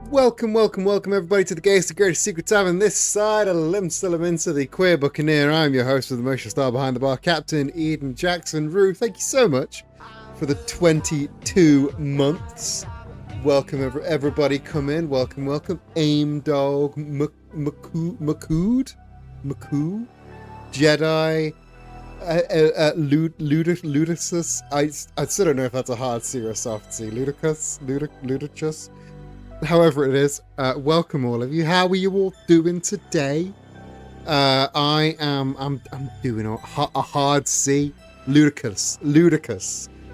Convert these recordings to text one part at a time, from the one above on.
Welcome everybody to the Gayest and Greatest Secret Tavern. This side of the Lim Into the Queer Buccaneer. I'm your host with the emotional star behind the bar, Captain Eden Jackson. Rue, thank you so much for the 22 months. Welcome everybody, come in. Welcome. Aim Dog, Makoo, Jedi, Ludicrous. I still don't know if that's a hard C or a soft C. Ludicrous. However it is, welcome all of you. How are you all doing today? I'm doing a hard C. Ludicrous,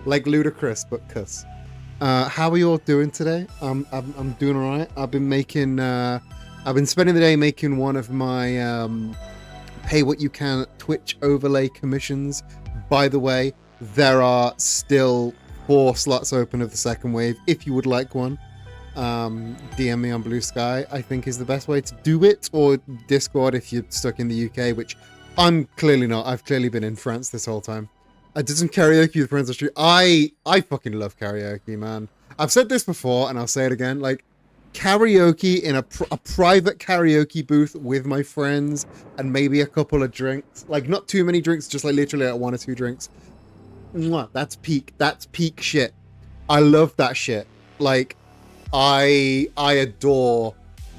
like ludicrous but cuss. How are you all doing today? I'm doing all right. I've been spending the day making one of my pay what you can Twitch overlay commissions. By the way, there are still 4 slots open of the second wave. If you would like one, DM me on Blue Sky, I think is the best way to do it, or Discord if you're stuck in the UK, which I'm clearly not. I've clearly been in France this whole time. I did some karaoke with friends on the street. I fucking love karaoke, man. I've said this before and I'll say it again, like karaoke in a private karaoke booth with my friends and maybe a couple of drinks, like not too many drinks, just like literally like 1 or 2 drinks. Mwah, that's peak shit. I love that shit. Like I adore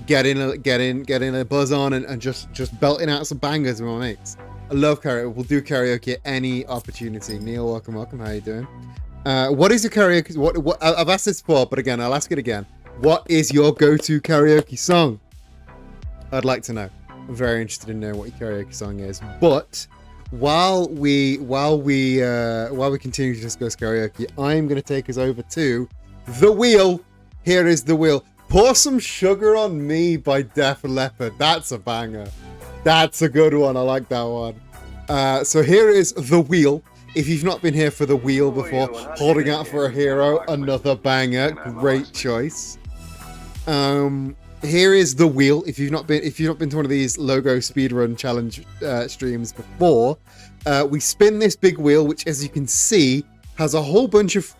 getting a buzz on and just belting out some bangers with my mates. I love karaoke. We'll do karaoke at any opportunity. Neil, welcome. How you doing? What is your karaoke? What I've asked this before, but again, I'll ask it again. What is your go-to karaoke song? I'd like to know. I'm very interested in knowing what your karaoke song is. But while we continue to discuss karaoke, I'm going to take us over to The Wheel. Here is The Wheel. Pour Some Sugar on Me by Def Leppard. That's a banger. That's a good one. I like that one. So here is The Wheel. If you've not been here for The Wheel before, Holding Out for a Hero, another banger. Great choice. Here is The Wheel. If you've not been to one of these logo speedrun challenge streams before, we spin this big wheel, which, as you can see, has a whole bunch of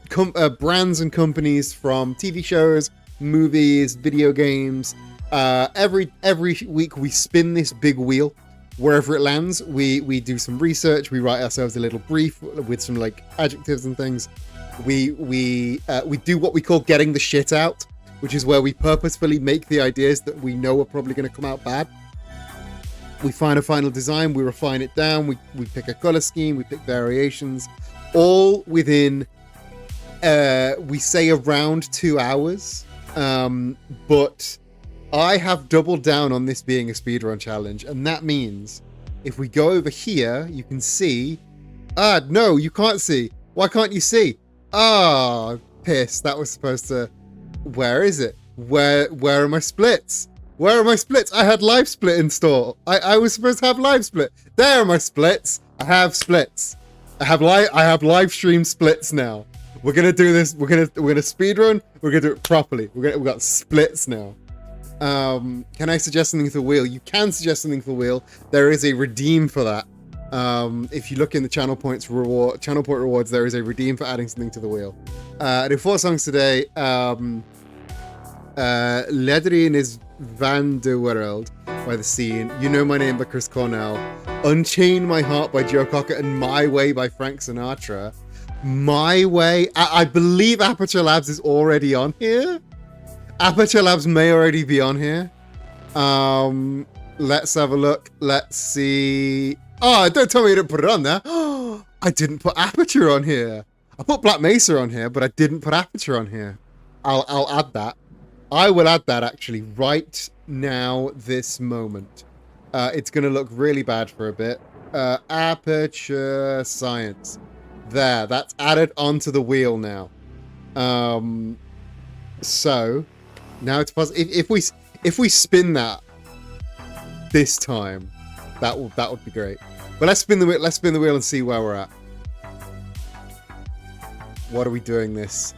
brands and companies from TV shows, movies, video games. Every week we spin this big wheel. Wherever it lands, we do some research. We write ourselves a little brief with some like adjectives and things. We do what we call getting the shit out, which is where we purposefully make the ideas that we know are probably going to come out bad. We find a final design, we refine it down, we pick a color scheme, we pick variations. All within, we say around 2 hours, but I have doubled down on this being a speedrun challenge, and that means if we go over here, you can see, no, you can't see. Why can't you see? Piss, that was supposed to, where is it? Where are my splits? Where are my splits? I had live split installed. I was supposed to have live split. There are my splits. I have splits. I have live stream splits now. We're gonna do this. We're gonna speed run. We're gonna do it properly. We've got splits now. Can I suggest something for the wheel? You can suggest something for the wheel. There is a redeem for that. If you look in the channel point rewards, there is a redeem for adding something to the wheel. I do 4 songs today. Ledrin is Van de Wereld by The Scene. You Know My Name by Chris Cornell. Unchain My Heart by Joe Cocker, and My Way by Frank Sinatra. My Way, I believe Aperture Labs is already on here. Aperture Labs may already be on here. Let's have a look. Let's see. Don't tell me you didn't put it on there. I didn't put Aperture on here. I put Black Mesa on here, but I didn't put Aperture on here. I'll add that. I will add that actually right now, this moment. It's going to look really bad for a bit. Aperture Science. There, that's added onto the wheel now. So now it's possible. If we spin that this time, that would be great. But let's spin the wheel. Let's spin the wheel and see where we're at. What are we doing this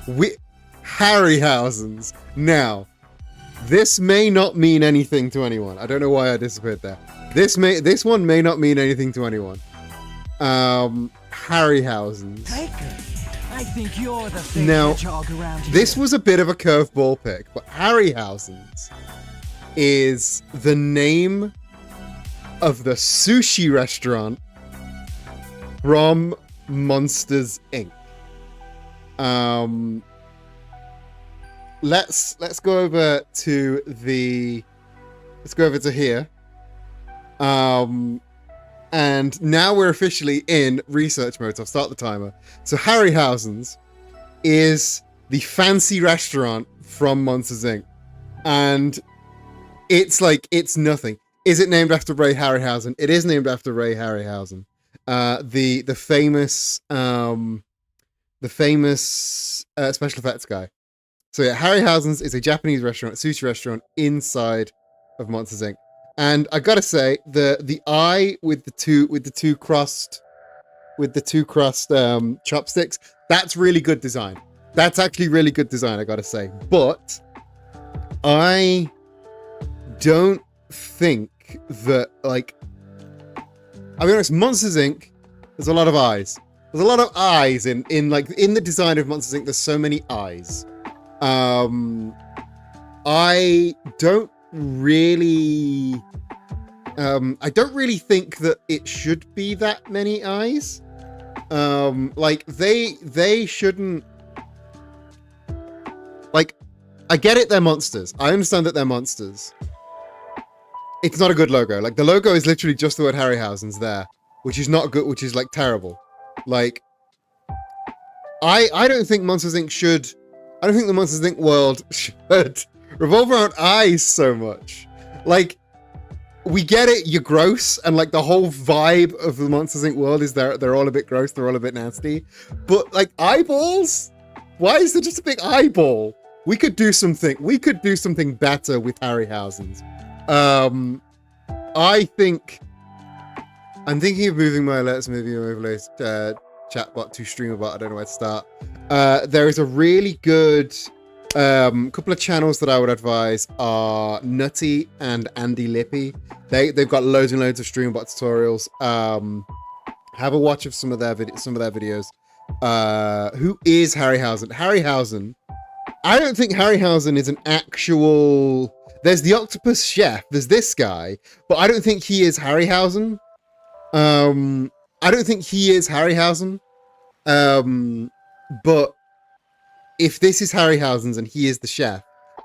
week? Harryhausens. Now, this may not mean anything to anyone. I don't know why I disappeared there. This one may not mean anything to anyone. Harryhausens. I think you're the thing Now, hedgehog around here. this was a bit of a curveball pick, but Harryhausens is the name of the sushi restaurant from Monsters Inc. Let's go over to here. And now we're officially in research mode. So I'll start the timer. So Harryhausens is the fancy restaurant from Monsters Inc. And it's nothing. Is it named after Ray Harryhausen? It is named after Ray Harryhausen. The famous special effects guy. So yeah, Harryhausen's is a Japanese restaurant, sushi restaurant inside of Monsters Inc. And I gotta say, the eye with the two crossed chopsticks, that's really good design. That's actually really good design, I gotta say. But I don't think that, like, I'll be honest, Monsters Inc. There's a lot of eyes. There's a lot of eyes in the design of Monsters Inc. There's so many eyes. I don't really think that it should be that many eyes. Like they shouldn't. Like, I get it, they're monsters. I understand that they're monsters. It's not a good logo. Like, the logo is literally just the word Harryhausen's there, which is not good, which is, like, terrible. Like, I don't think Monsters Inc. should... I don't think the Monsters Inc. world should revolve around eyes so much. Like, we get it, you're gross, and, like, the whole vibe of the Monsters Inc. world is they're all a bit gross, they're all a bit nasty. But, like, eyeballs? Why is there just a big eyeball? We could do something better with Harryhausen's. I'm thinking of moving my alerts, maybe overlays chatbot to streamerbot. I don't know where to start. There is a really good couple of channels that I would advise are Nutty and Andy Lippy. They've got loads and loads of streamerbot tutorials. Have a watch of some of their videos. Who is Harryhausen? Harryhausen. I don't think Harryhausen is an actual... There's the octopus chef, there's this guy, but I don't think he is Harryhausen. I don't think he is Harryhausen. But if this is Harryhausen's and he is the chef,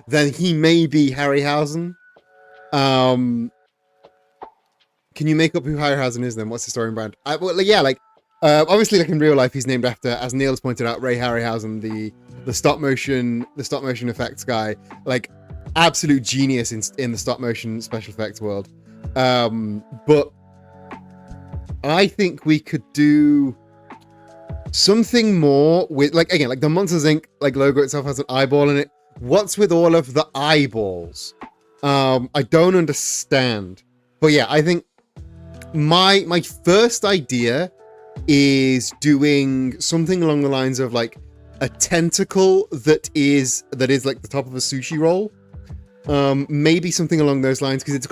then he may be Harryhausen. Can you make up who Harryhausen is then? What's the story brand? Obviously, like in real life, he's named after, as Neil's pointed out, Ray Harryhausen, the stop motion effects guy. Like, absolute genius in the stop motion special effects world. But I think we could do something more with, like, again, like the Monsters Inc. like logo itself has an eyeball in it. What's with all of the eyeballs? I don't understand. But yeah, I think my first idea is doing something along the lines of like a tentacle that is like the top of a sushi roll. Maybe something along those lines, because it's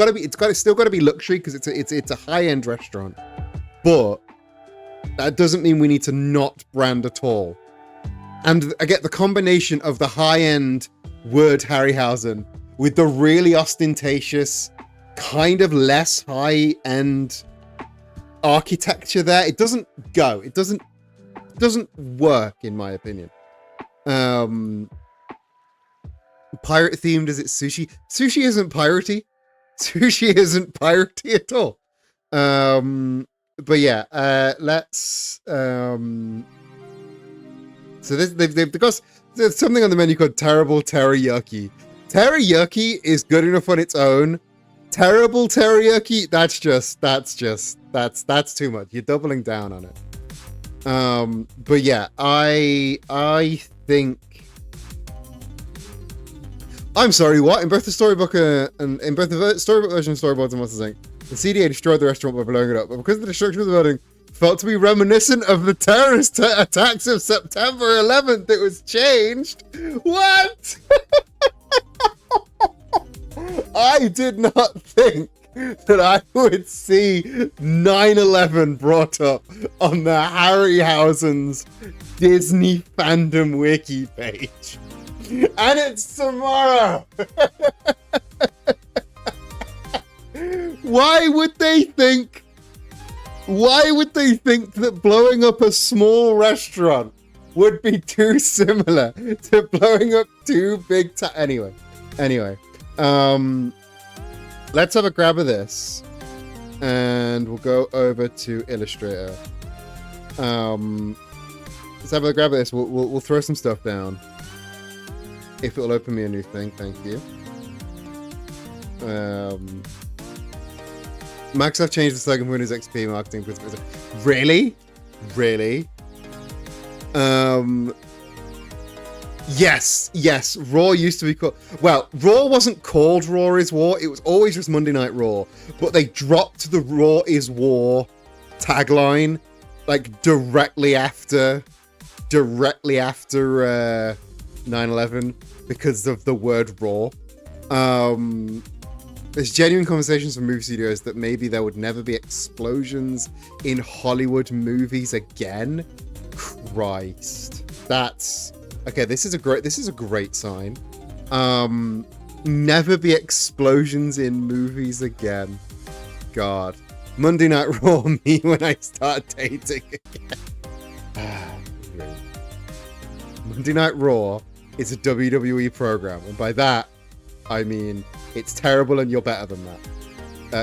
still got to be luxury, because it's a high-end restaurant. But that doesn't mean we need to not brand at all. And I get the combination of the high-end word Harryhausen with the really ostentatious, kind of less high-end architecture there. It doesn't go. It doesn't work, in my opinion. Pirate themed, is it sushi? Sushi isn't piratey. Sushi isn't piratey at all. But yeah, let's so they've got there's something on the menu called terrible teriyaki. Teriyaki is good enough on its own. Terrible teriyaki, that's too much. You're doubling down on it. But yeah, I think, I'm sorry, what? In both the storybook and in both the storybook version of Storyboards and Monsters Inc., the CDA destroyed the restaurant by blowing it up, but because the destruction of the building felt to be reminiscent of the terrorist attacks of September 11th, it was changed. What? I did not think that I would see 9/11 brought up on the Harryhausens Disney fandom wiki page. And it's tomorrow! Why would they think that blowing up a small restaurant would be too similar to blowing up two big anyway, let's have a grab of this and we'll go over to Illustrator. Let's have a grab of this. We'll throw some stuff down. If it'll open me a new thing, thank you. Microsoft changed the slogan for Windows XP marketing. Really? Yes. Raw used to be called... Well, Raw wasn't called Raw is War. It was always just Monday Night Raw. But they dropped the Raw is War tagline like directly after 9/11 because of the word Raw. There's genuine conversations from movie studios that maybe there would never be explosions in Hollywood movies again. Christ. That's okay, this is a great sign. Never be explosions in movies again. God. Monday Night Raw me when I start dating again. Monday Night Raw is a WWE program, and by that I mean it's terrible and you're better than that.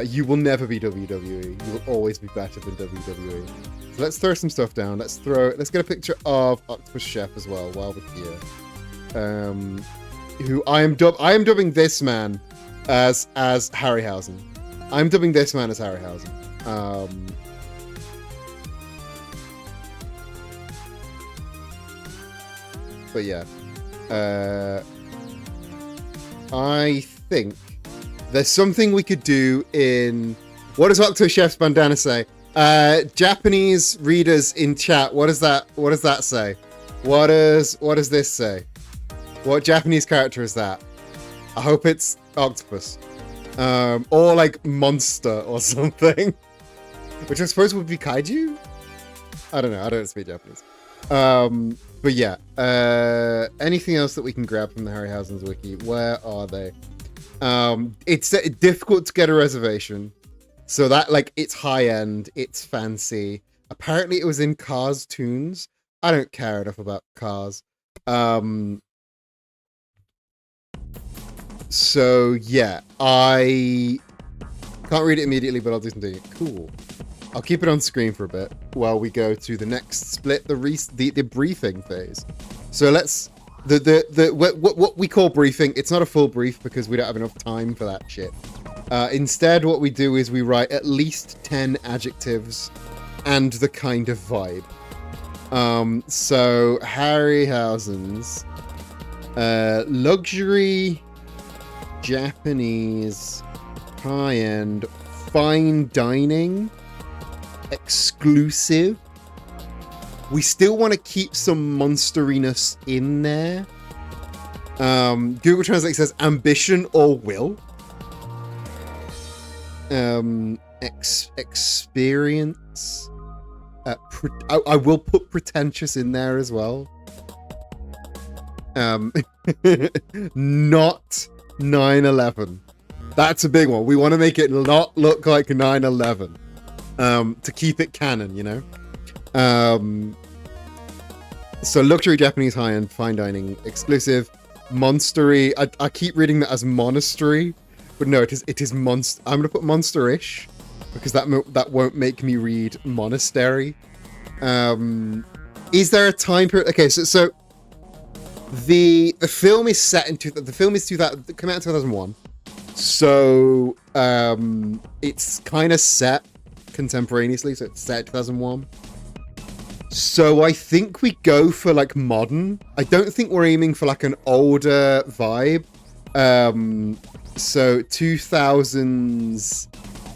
You will never be WWE. You will always be better than WWE. So let's throw some stuff down. Let's get a picture of Octopus Chef as well while we're here. Who I am dubbing this man as Harryhausen. I'm dubbing this man as Harryhausen. But yeah. I think there's something we could do in... What does Octo Chef's bandana say? Japanese readers in chat, what does that say? What does this say? What Japanese character is that? I hope it's octopus. Or like monster or something. Which I suppose would be kaiju? I don't know, I don't speak Japanese. But yeah, anything else that we can grab from the Harryhausens wiki? Where are they? It's difficult to get a reservation. So that, like, it's high-end, it's fancy. Apparently it was in Cars Tunes. I don't care enough about cars. So, yeah, I can't read it immediately, but I'll do some digging. Cool. I'll keep it on screen for a bit while we go to the next split, the briefing phase. So let's what we call briefing. It's not a full brief because we don't have enough time for that shit. Instead, what we do is we write at least 10 adjectives and the kind of vibe. So Harryhausen's luxury, Japanese, high-end, fine dining. Exclusive. We still want to keep some monsteriness in there. Google Translate says ambition or will. Experience. I will put pretentious in there as well. Not 9/11. That's a big one. We want to make it not look like 9/11. To keep it canon, you know? So luxury, Japanese, high-end, fine dining, exclusive, monstery. I keep reading that as monastery, but no, it is monster. I'm gonna put monsterish because that won't make me read monastery. Is there a time period? Okay, so the film is set in the film is 2000, came out in 2001. So it's kind of set contemporaneously, so it's set 2001. So I think we go for like modern. I don't think we're aiming for like an older vibe. So 2000s,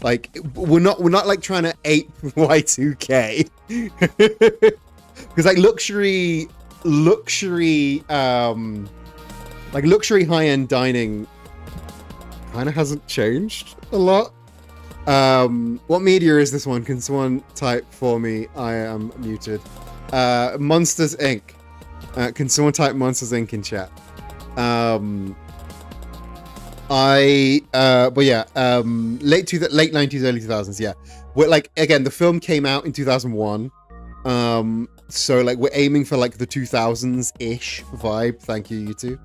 like we're not like trying to ape Y2K. Because like luxury high-end dining kind of hasn't changed a lot. What media is this one? Can someone type for me? I am muted. Monsters Inc. Can someone type Monsters Inc. in chat? But yeah, late 90s, early 2000s. Yeah, we're like, again, the film came out in 2001. So like we're aiming for like the 2000s ish vibe. Thank you, you two.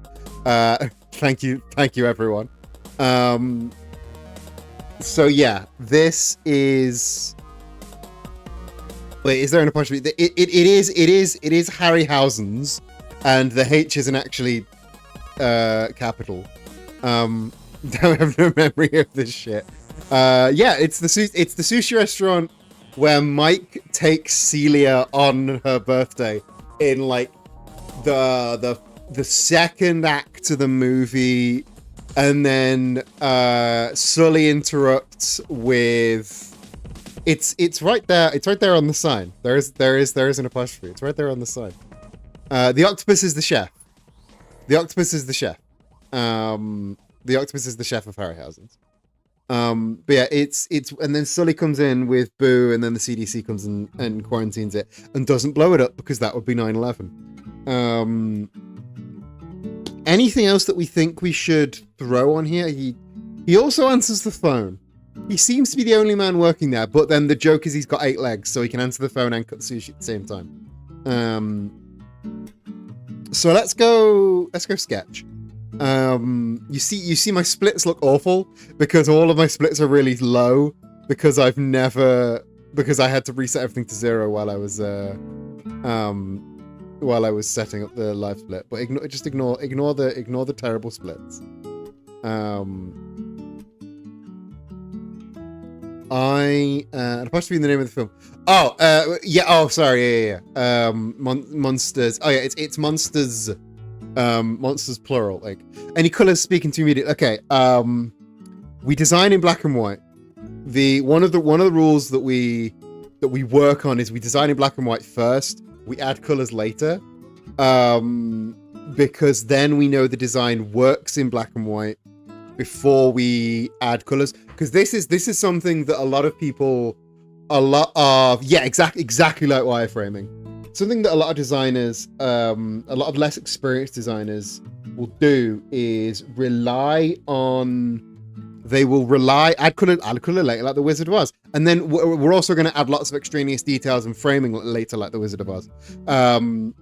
Thank you, everyone. So yeah, this is. Wait, is there an apostrophe? It is Harryhausens, and the H isn't actually capital. I have no memory of this shit. Yeah, it's the sushi restaurant where Mike takes Celia on her birthday in like the second act of the movie, and then Sully interrupts with it's right there. It's right there on the sign. There is an apostrophe. It's right there on the sign. The octopus is the chef. The octopus is the chef. The octopus is the chef of Harryhausens. But yeah, it's and then Sully comes in with Boo, and then the CDC comes in and quarantines it and doesn't blow it up because that would be 9/11. Anything else that we think we should throw on here? He also answers the phone. He seems to be the only man working there, but then the joke is he's got 8 legs, so he can answer the phone and cut sushi at the same time. So let's go sketch. You see my splits look awful because all of my splits are really low because I had to reset everything to 0 while I was setting up the live split. But ignore the terrible splits. An apostrophe in the name of the film. Sorry. Monsters. Oh yeah, it's monsters. Monsters plural. Like, any colors speaking to immediately. Okay. We design in black and white. One of the rules that we work on is we design in black and white first. We add colors later. Because then we know the design works in black and white before we add colors. Because this is something that exactly like wireframing. Something that a lot of designers, a lot of less experienced designers will do is add color later like the Wizard of Oz. And then we're also going to add lots of extraneous details and framing later like the Wizard of Oz. And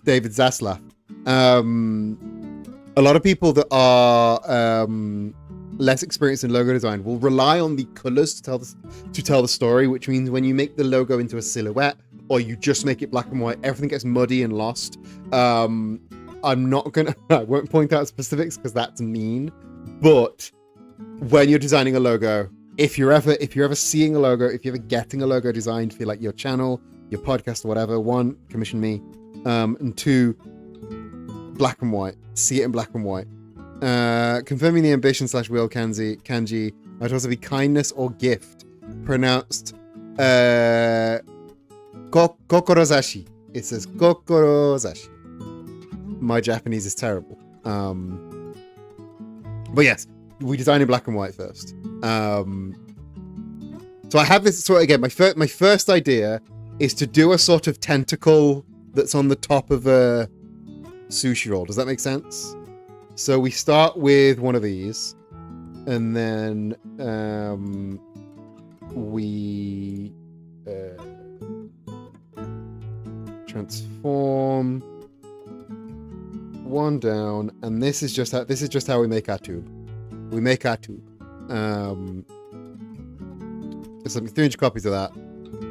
David Zaslav. A lot of people that are less experienced in logo design will rely on the colors to tell the story, which means when you make the logo into a silhouette or you just make it black and white, everything gets muddy and lost. I won't point out specifics because that's mean, but when you're designing a logo, if you're ever seeing a logo, if you're ever getting a logo designed for like your channel, your podcast or whatever, 1, commission me, and 2, black and white. See it in black and white. Confirming the ambition / will kanji might also be kindness or gift, pronounced kokorozashi. It says kokorozashi. My Japanese is terrible. But yes, we design in black and white first. So I have this. So again, my first idea is to do a sort of tentacle that's on the top of a sushi roll. Does that make sense? So we start with one of these, and then we transform one down, and this is just how we make our tube. We make our tube. There's like 300 copies of that,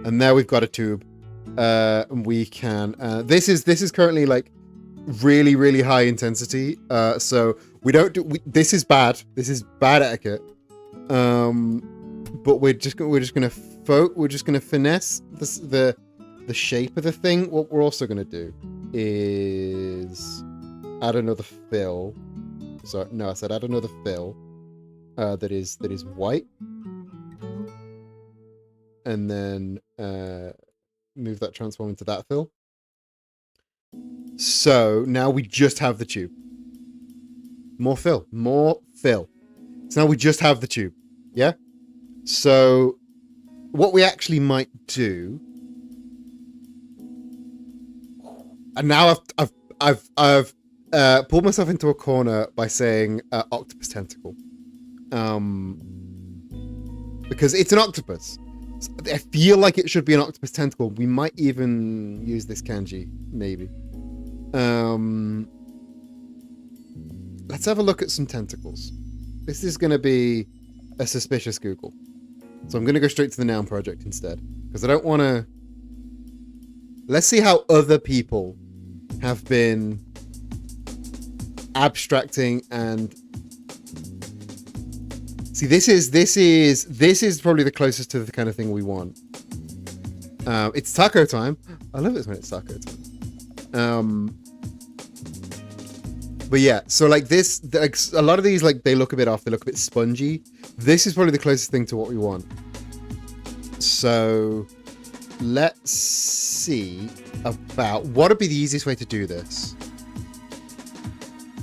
and there we've got a tube. And we can. This is currently like really, really high intensity. So we don't do. This is bad. This is bad etiquette. But we're just gonna finesse the shape of the thing. What we're also gonna do is add another fill. Sorry, no, I said add another fill. That is white, and then move that transform into that fill. So now we just have the tube. More fill. So now we just have the tube. Yeah? So what we actually might do, and now I've pulled myself into a corner by saying octopus tentacle, because it's an octopus. I feel like it should be an octopus tentacle. We might even use this kanji, maybe. Let's have a look at some tentacles. This is going to be a suspicious Google. So I'm going to go straight to the noun project instead. Because I don't want to... Let's see how other people have been abstracting and... See, this is probably the closest to the kind of thing we want. It's taco time. I love it when it's taco time. But yeah, so like this, like a lot of these, like they look a bit off. They look a bit spongy. This is probably the closest thing to what we want. So let's see about what would be the easiest way to do this.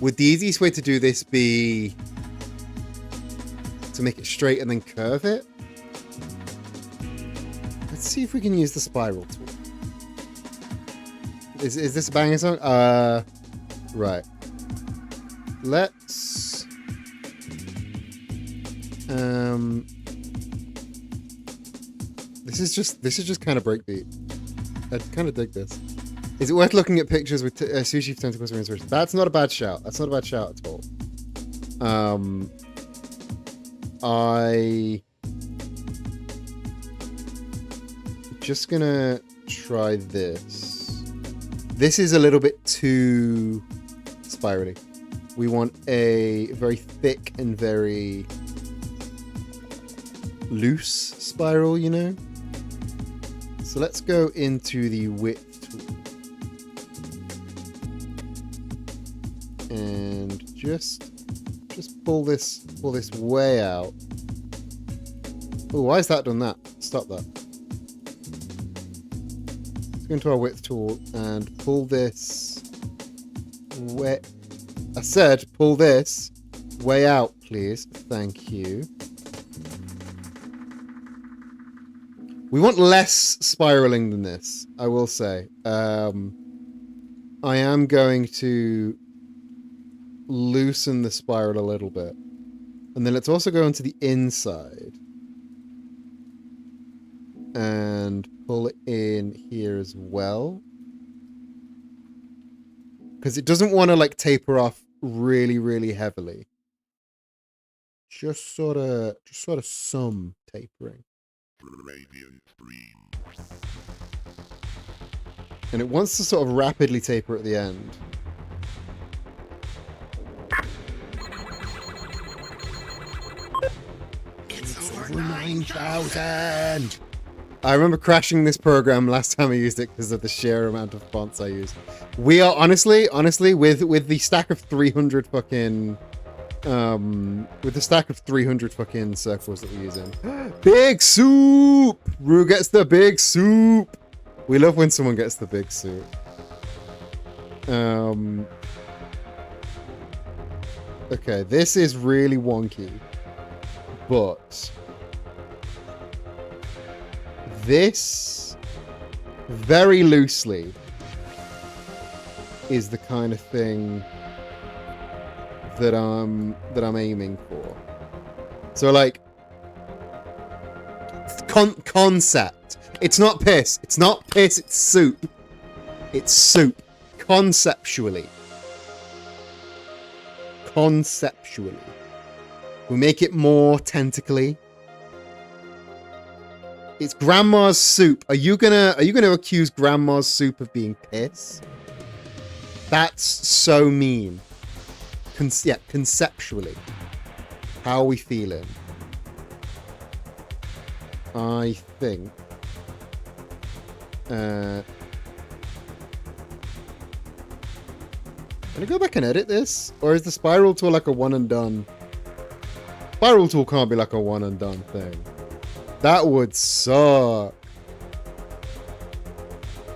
Would the easiest way to do this be to make it straight and then curve it? Let's see if we can use the spiral tool. Is this a banging song? Right. Let's this is just kind of breakbeat. I kind of dig this. Is it worth looking at pictures with sushi for tentacles for inspiration? That's not a bad shout. That's not a bad shout at all. I just gonna try this. This is a little bit too spirally. We want a very thick and very loose spiral, you know? So let's go into the width tool. And just pull this way out. Oh, why has that done that? Stop that. Let's go into our width tool and pull this way. I said pull this way out, please. Thank you. We want less spiraling than this, I will say. I am going to loosen the spiral a little bit. And then let's also go into the inside. And pull it in here as well. Because it doesn't want to like taper off really, really heavily. Just sort of some tapering. And it wants to sort of rapidly taper at the end. It's over 9,000! I remember crashing this program last time I used it because of the sheer amount of fonts I used. We are honestly, with the stack of 300 fucking, with the stack of 300 fucking circles that we're using. Big soup! Rue gets the big soup! We love when someone gets the big soup. Okay, this is really wonky, but this, very loosely, is the kind of thing that I'm aiming for. So like, concept. It's not piss. It's not piss. It's soup. It's soup. Conceptually. Conceptually. We make it more tentacly. It's grandma's soup. Are you gonna accuse grandma's soup of being piss? That's so mean. Yeah, conceptually. How are we feeling? I think. Can I go back and edit this? Or is the spiral tool like a one and done? Spiral tool can't be like a one and done thing. That would suck.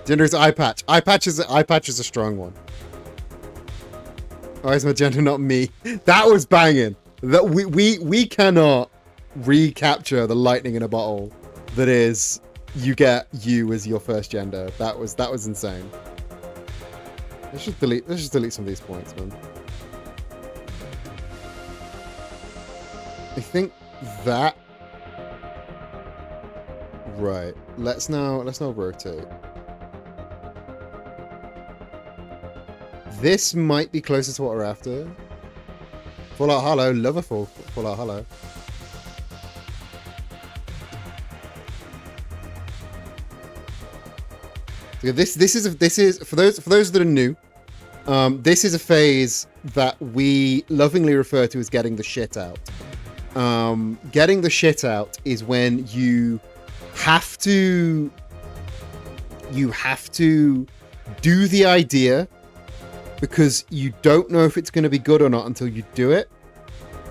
Gender's eye patch. Eye patch is a strong one. Why is my gender not me? That was banging. That we cannot recapture the lightning in a bottle that is you get you as your first gender. That was insane. Let's just delete some of these points, man. I think that right. Let's now rotate. This might be closer to what we're after. Fallout Hollow, Loverful, Fallout Hollow. So this is for those that are new. This is a phase that we lovingly refer to as getting the shit out. Getting the shit out is when you have to do the idea because you don't know if it's going to be good or not until you do it,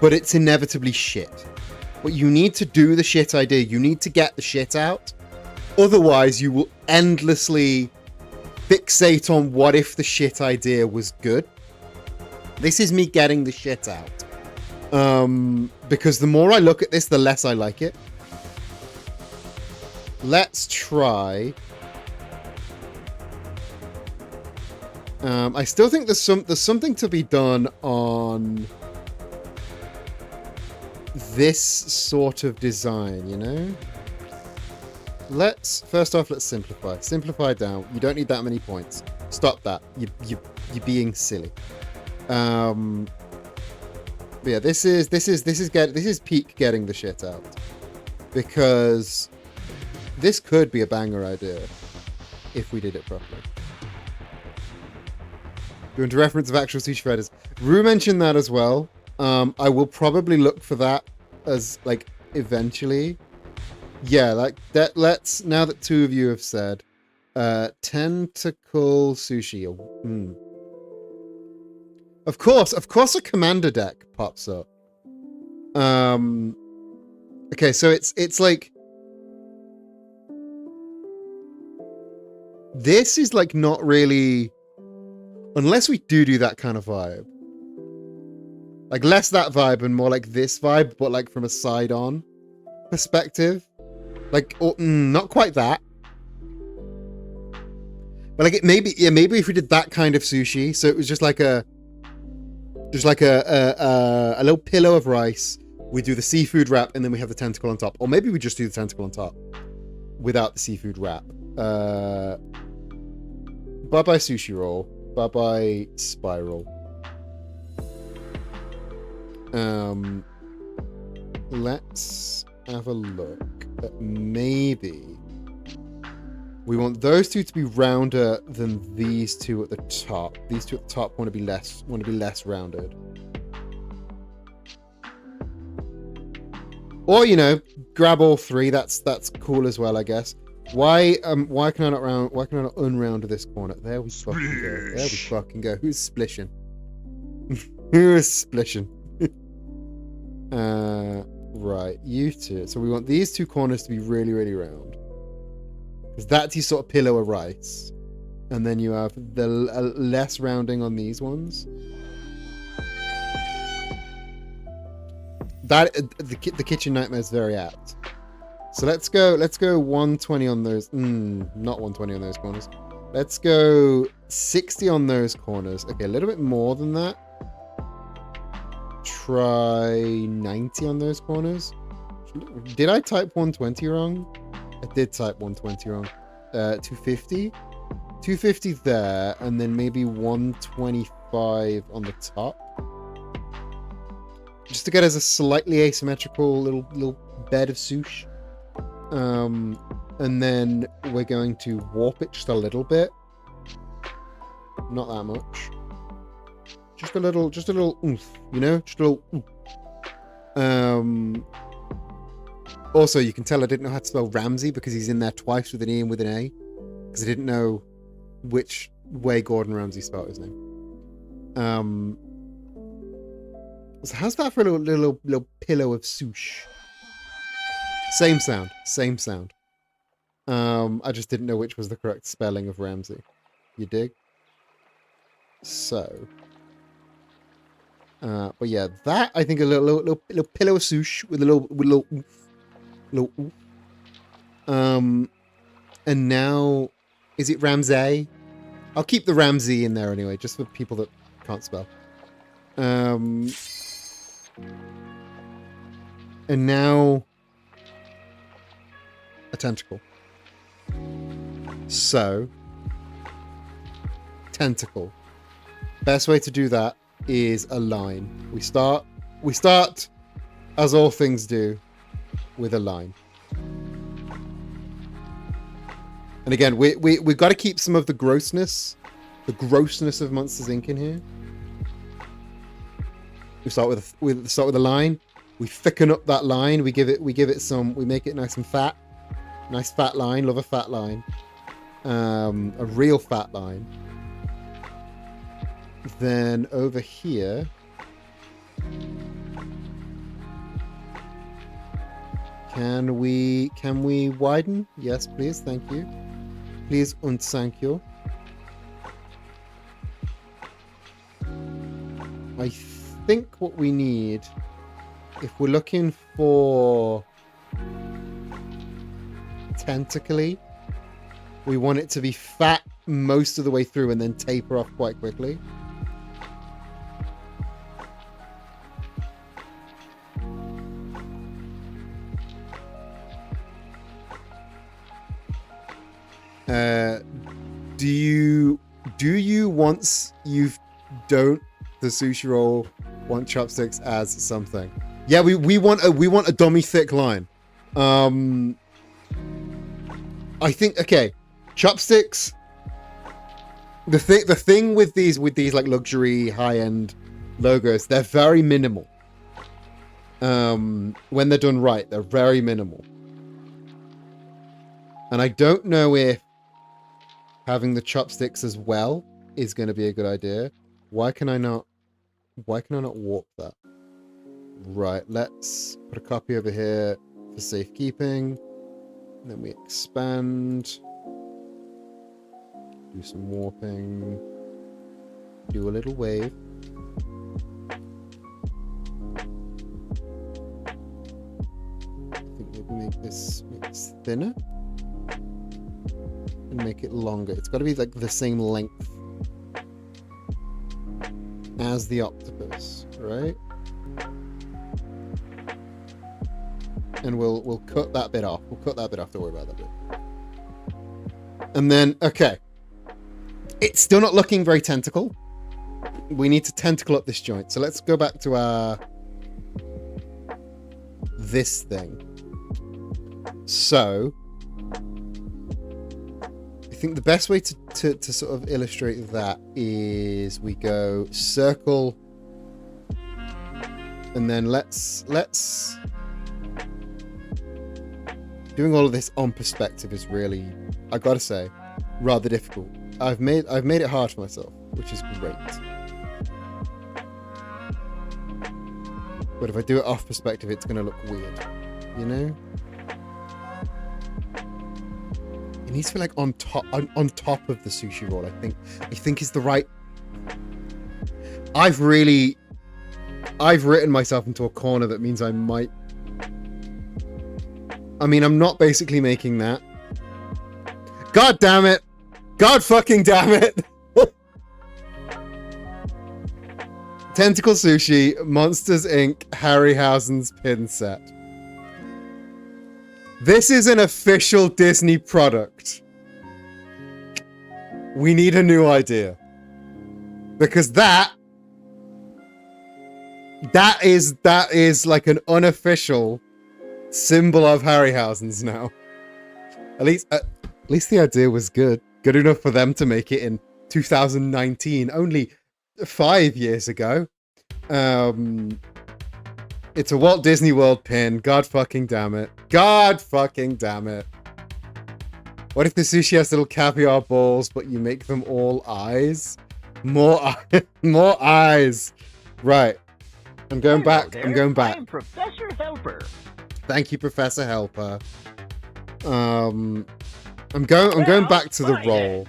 but it's inevitably shit. But you need to do the shit idea. You need to get the shit out. Otherwise, you will endlessly fixate on what if the shit idea was good. This is me getting the shit out. Because the more I look at this, the less I like it. Let's try. I still think there's something to be done on this sort of design, you know? First off, let's simplify. Simplify down. You don't need that many points. Stop that. You're being silly. But yeah, this is peak getting the shit out. Because this could be a banger idea if we did it properly. Going to reference of actual sushi fighters. Rue mentioned that as well. I will probably look for that as like eventually. Yeah, like that. Now that two of you have said, tentacle sushi. Of course, a commander deck pops up. Okay, so it's like this is like not really. Unless we do that kind of vibe. Like less that vibe and more like this vibe, but like from a side-on perspective. Like, not quite that. But like maybe if we did that kind of sushi, so it was just like a little pillow of rice. We do the seafood wrap and then we have the tentacle on top. Or maybe we just do the tentacle on top without the seafood wrap. Bye-bye sushi roll. Bye-bye spiral. Let's have a look at maybe we want those two to be rounder than these two at the top. These two at the top want to be less rounded. Or, you know, grab all three. That's cool as well, I guess. Why can I not unround this corner? There we fucking go. There we fucking go. Who's splishing? Who is splishing? Right, you two. So we want these two corners to be really, really round. Because that's your sort of pillow of rice. And then you have the less rounding on these ones. That the kitchen nightmare is very apt. So let's go 120 on those. Not 120 on those corners. Let's go 60 on those corners. Okay, a little bit more than that. Try 90 on those corners. Did I type 120 wrong? I did type 120 wrong. 250. 250 there, and then maybe 125 on the top. Just to get us a slightly asymmetrical little bed of sushi. And then we're going to warp it just a little bit. Not that much. Just a little oomph, you know? Just a little oomph. Also, you can tell I didn't know how to spell Ramsey because he's in there twice with an E and with an A. Because I didn't know which way Gordon Ramsay spelled his name. So how's that for a little pillow of sushi? Same sound. I just didn't know which was the correct spelling of Ramsey. You dig? So. But yeah, that I think a little pillow sush with a little oof. And now, is it Ramsay? I'll keep the Ramsey in there anyway, just for people that can't spell. And now a tentacle. So, tentacle. Best way to do that is a line. We start as all things do with a line. And again, we've got to keep some of the grossness of Monsters Inc. in here. We start with a line. We thicken up that line. We make it nice and fat. Nice fat line. Love a fat line. A real fat line. Then over here, can we widen? Yes, please. Thank you. Please und thank you. I think what we need, if we're looking for tentacly, we want it to be fat most of the way through and then taper off quite quickly. Do you once you've don't the sushi roll want chopsticks as something? Yeah, we want a dummy thick line. I think okay, chopsticks. The thing with these like luxury high end logos, they're very minimal. When they're done right, they're very minimal. And I don't know if having the chopsticks as well is going to be a good idea. Why can I not warp that? Right, let's put a copy over here for safekeeping. And then we expand. Do some warping. Do a little wave. I think maybe make this thinner. And make it longer. It's got to be like the same length as the octopus, right? And we'll cut that bit off. We'll cut that bit off. Don't worry about that bit. And then, okay. It's still not looking very tentacle. We need to tentacle up this joint. So let's go back to our this thing. So I think the best way to sort of illustrate that is we go circle and then let's doing all of this on perspective is really, I gotta say, rather difficult. I've made it hard for myself, which is great. But if I do it off perspective, it's gonna look weird, you know? It needs to be like on top of the sushi roll. I think is the right. I've written myself into a corner that means I might. I mean, I'm not basically making that. God damn it! God fucking damn it! Tentacle Sushi, Monsters Inc., Harryhausens pin set. This is an official Disney product. We need a new idea. Because that is like an unofficial symbol of Harryhausens now. At least the idea was good. Good enough for them to make it in 2019, only 5 years ago. It's a Walt Disney World pin. God fucking damn it. God fucking damn it. What if the sushi has little caviar balls, but you make them all eyes? More eyes. Right. I'm going back. I'm going back. I'm Professor Helper. Thank you, Professor Helper. I'm going back to the roll.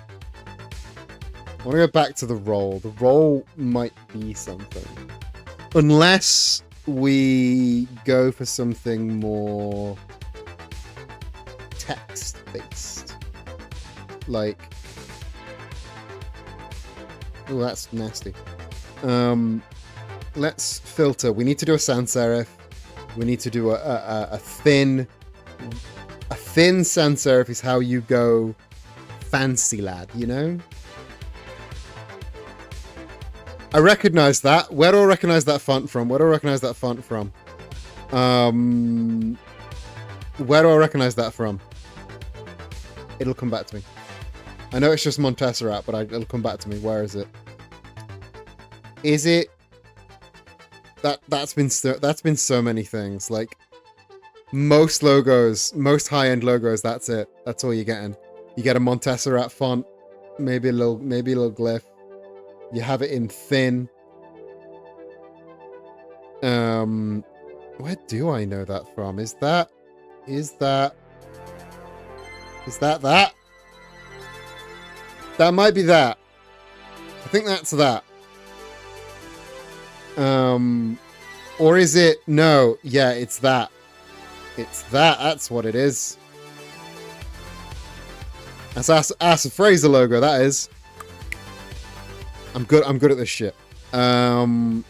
I want to go back to the roll. The roll might be something. Unless we go for something more text-based. Like... Oh, that's nasty. Let's filter. We need to do a sans serif. We need to do a thin... A thin sans serif is how you go fancy lad, you know? I recognize that. Where do I recognize that font from? Where do I recognize that font from? Where do I recognize that from? It'll come back to me. I know it's just Montserrat, but it'll come back to me. Where is it? Is it... That's been so many things. Like, most logos, most high-end logos, that's it. That's all you're getting. You get a Montserrat font, maybe a little glyph. You have it in thin. Where do I know that from? Is that? That might be that. I think that's that. Or is it? No. Yeah, it's that. It's that. That's what it is. That's a Fraser logo. That is. I'm good at this shit. Harryhausens.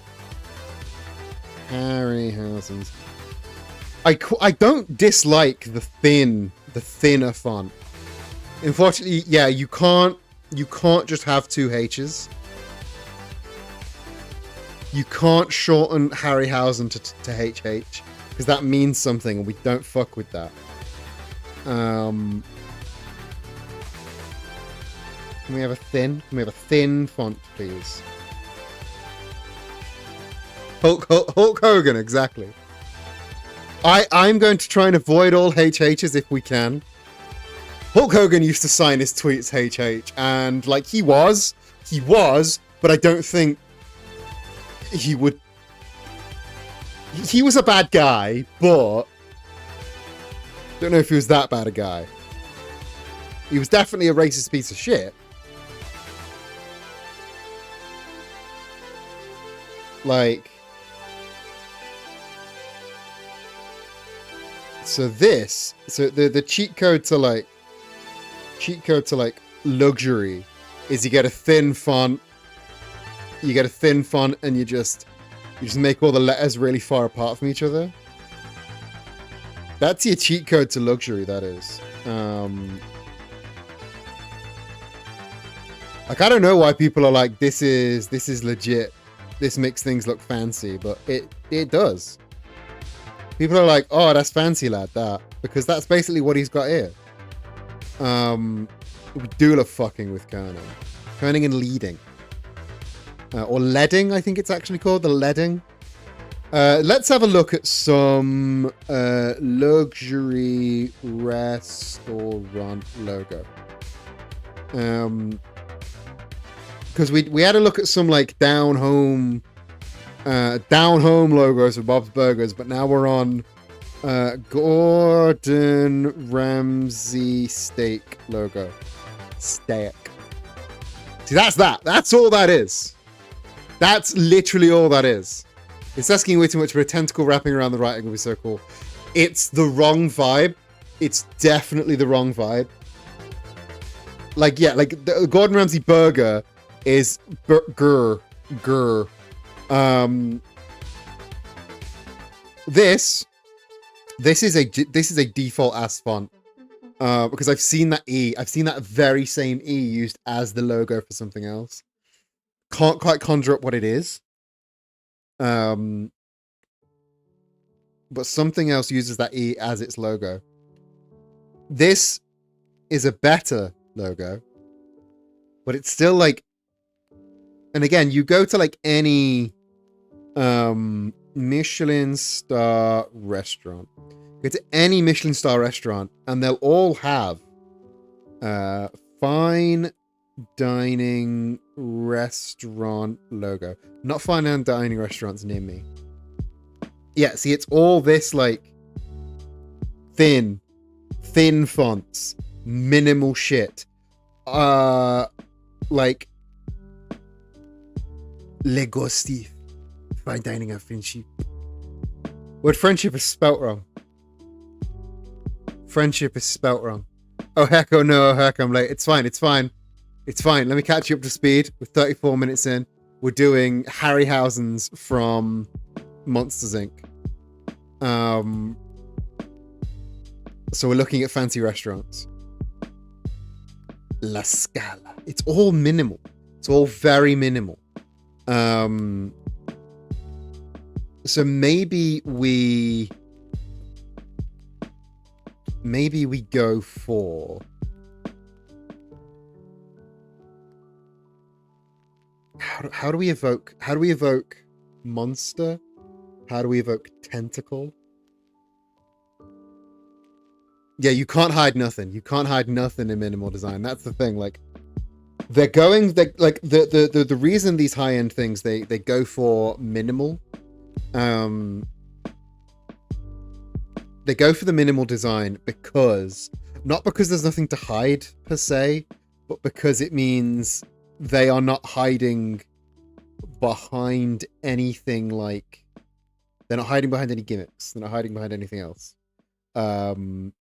I don't dislike the thinner font. Unfortunately, yeah, you can't just have two H's. You can't shorten Harryhausen to HH because that means something, and we don't fuck with that. Can we have a thin? Can we have a thin font, please? Hulk Hogan, exactly. I'm going to try and avoid all HHs if we can. Hulk Hogan used to sign his tweets HH, and like he was, but I don't think he would. He was a bad guy, but don't know if he was that bad a guy. He was definitely a racist piece of shit. Like, so the cheat code to like luxury is you get a thin font. You get a thin font and you just make all the letters really far apart from each other. That's your cheat code to luxury, that is. Like, I don't know why people are like, this is legit. This makes things look fancy, but it does. People are like, oh, that's fancy, lad, that. Because that's basically what he's got here. We do love fucking with kerning. Kerning and leading. Or leading, I think it's actually called, the leading. Let's have a look at some luxury restaurant logo. Because we had a look at some like down home logos for Bob's Burgers, but now we're on Gordon Ramsay steak logo. Steak. See, that's all that is. That's literally all that is. It's asking way too much for a tentacle wrapping around the writing would be so cool. It's the wrong vibe. It's definitely the wrong vibe. Like, yeah, like the Gordon Ramsay burger is burger. This is a default ass font. Because I've seen that very same E used as the logo for something else. Can't quite conjure up what it is. But something else uses that E as its logo. This is a better logo, but it's still like, and again, you go to like any Michelin star restaurant, go to any Michelin star restaurant, and they'll all have fine dining restaurant logo. Not fine dining restaurants near me. Yeah, see, it's all this like thin fonts, minimal shit. Like Legostif, By dining out friendship. Word friendship is spelt wrong. Friendship is spelt wrong. Oh heck, oh no, oh heck, I'm late. It's fine, it's fine. It's fine. Let me catch you up to speed. We're 34 minutes in. We're doing Harryhausens from Monsters Inc. So we're looking at fancy restaurants. La Scala. It's all minimal. It's all very minimal. So maybe we go for how do we evoke monster? How do we evoke tentacle? Yeah, you can't hide nothing. You can't hide nothing in minimal design. That's the thing. Like the reason these high-end things they go for minimal. They go for the minimal design because not because there's nothing to hide per se, but because it means they are not hiding behind anything. Like they're not hiding behind any gimmicks. They're not hiding behind anything else. I'm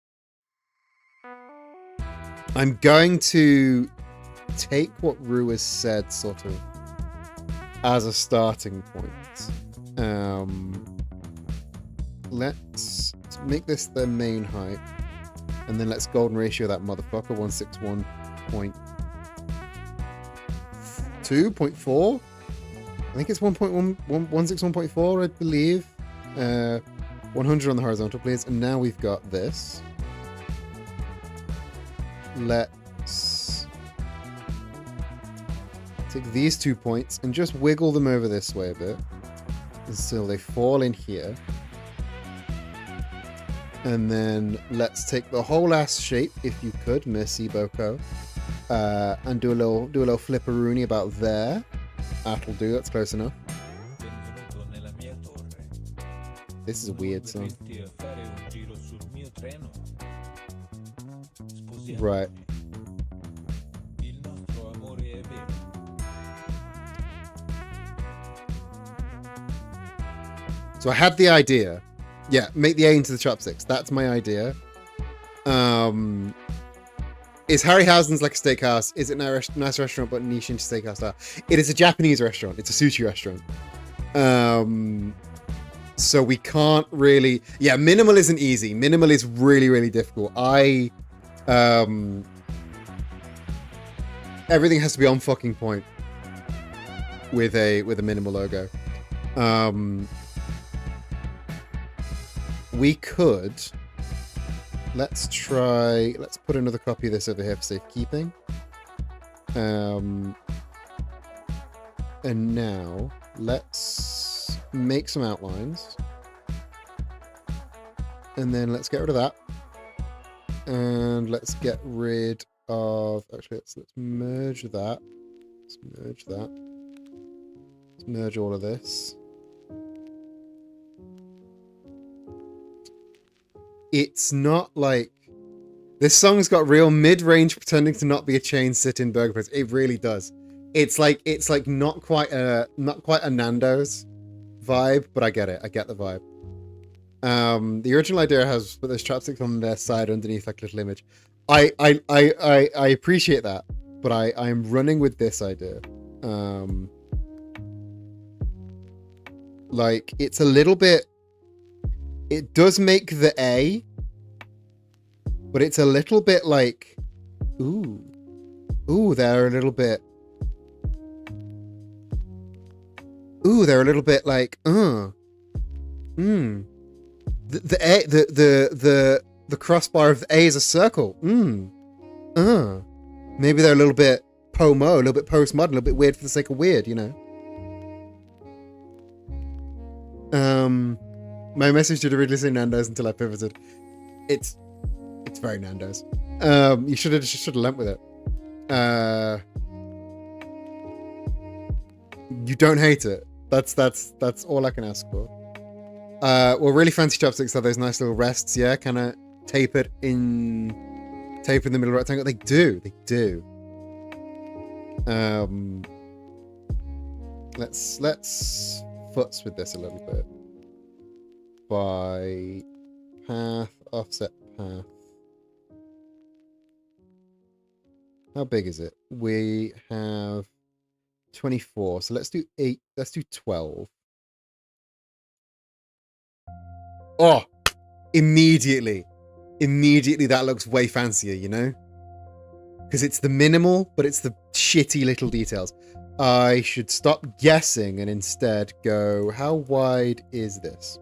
going to take what Rue has said sort of as a starting point. Let's make this the main height, and then let's golden ratio that motherfucker 161.2.4. I think it's 161.4, I believe. 100 on the horizontal, please. And now we've got this. Let's take these 2 points and just wiggle them over this way a bit until they fall in here. And then let's take the whole ass shape, if you could, merci beaucoup, and do a little flipperoonie about there. That'll do. That's close enough. This is a weird song. Right. So I had the idea. Yeah, make the A into the chopsticks. That's my idea. Is Harryhausens like a steakhouse? Is it a nice restaurant but niche into steakhouse style? It is a Japanese restaurant. It's a sushi restaurant. So we can't really... Yeah, minimal isn't easy. Minimal is really, really difficult. Everything has to be on fucking point with a minimal logo. We could... Let's put another copy of this over here for safekeeping. And now, let's make some outlines. And then let's get rid of that. And let's get rid of... Actually, let's merge that. Let's merge that. Let's merge all of this. It's not like... This song's got real mid-range pretending to not be a chain sit-in burger place. It really does. It's like not quite a Nando's vibe, but I get it. I get the vibe. The original idea has put those chopsticks on their side underneath like a little image. I appreciate that, but I'm running with this idea. Like it's a little bit... It does make the A, but it's a little bit like, ooh, they're a little bit, like, the A, the crossbar of the A is a circle, maybe they're a little bit a little bit postmodern, a little bit weird for the sake of weird, you know. My message did originally say Nando's until I pivoted. It's very Nando's. You should have lent with it. You don't hate it. That's all I can ask for. Well, really fancy chopsticks have those nice little rests. Yeah, kind of tape in the middle rectangle. They do. Let's futz with this a little bit by path, offset path. How big is it? We have 24, so let's do 8, let's do 12. Oh, immediately that looks way fancier, you know? Because it's the minimal, but it's the shitty little details. I should stop guessing and instead go, how wide is this?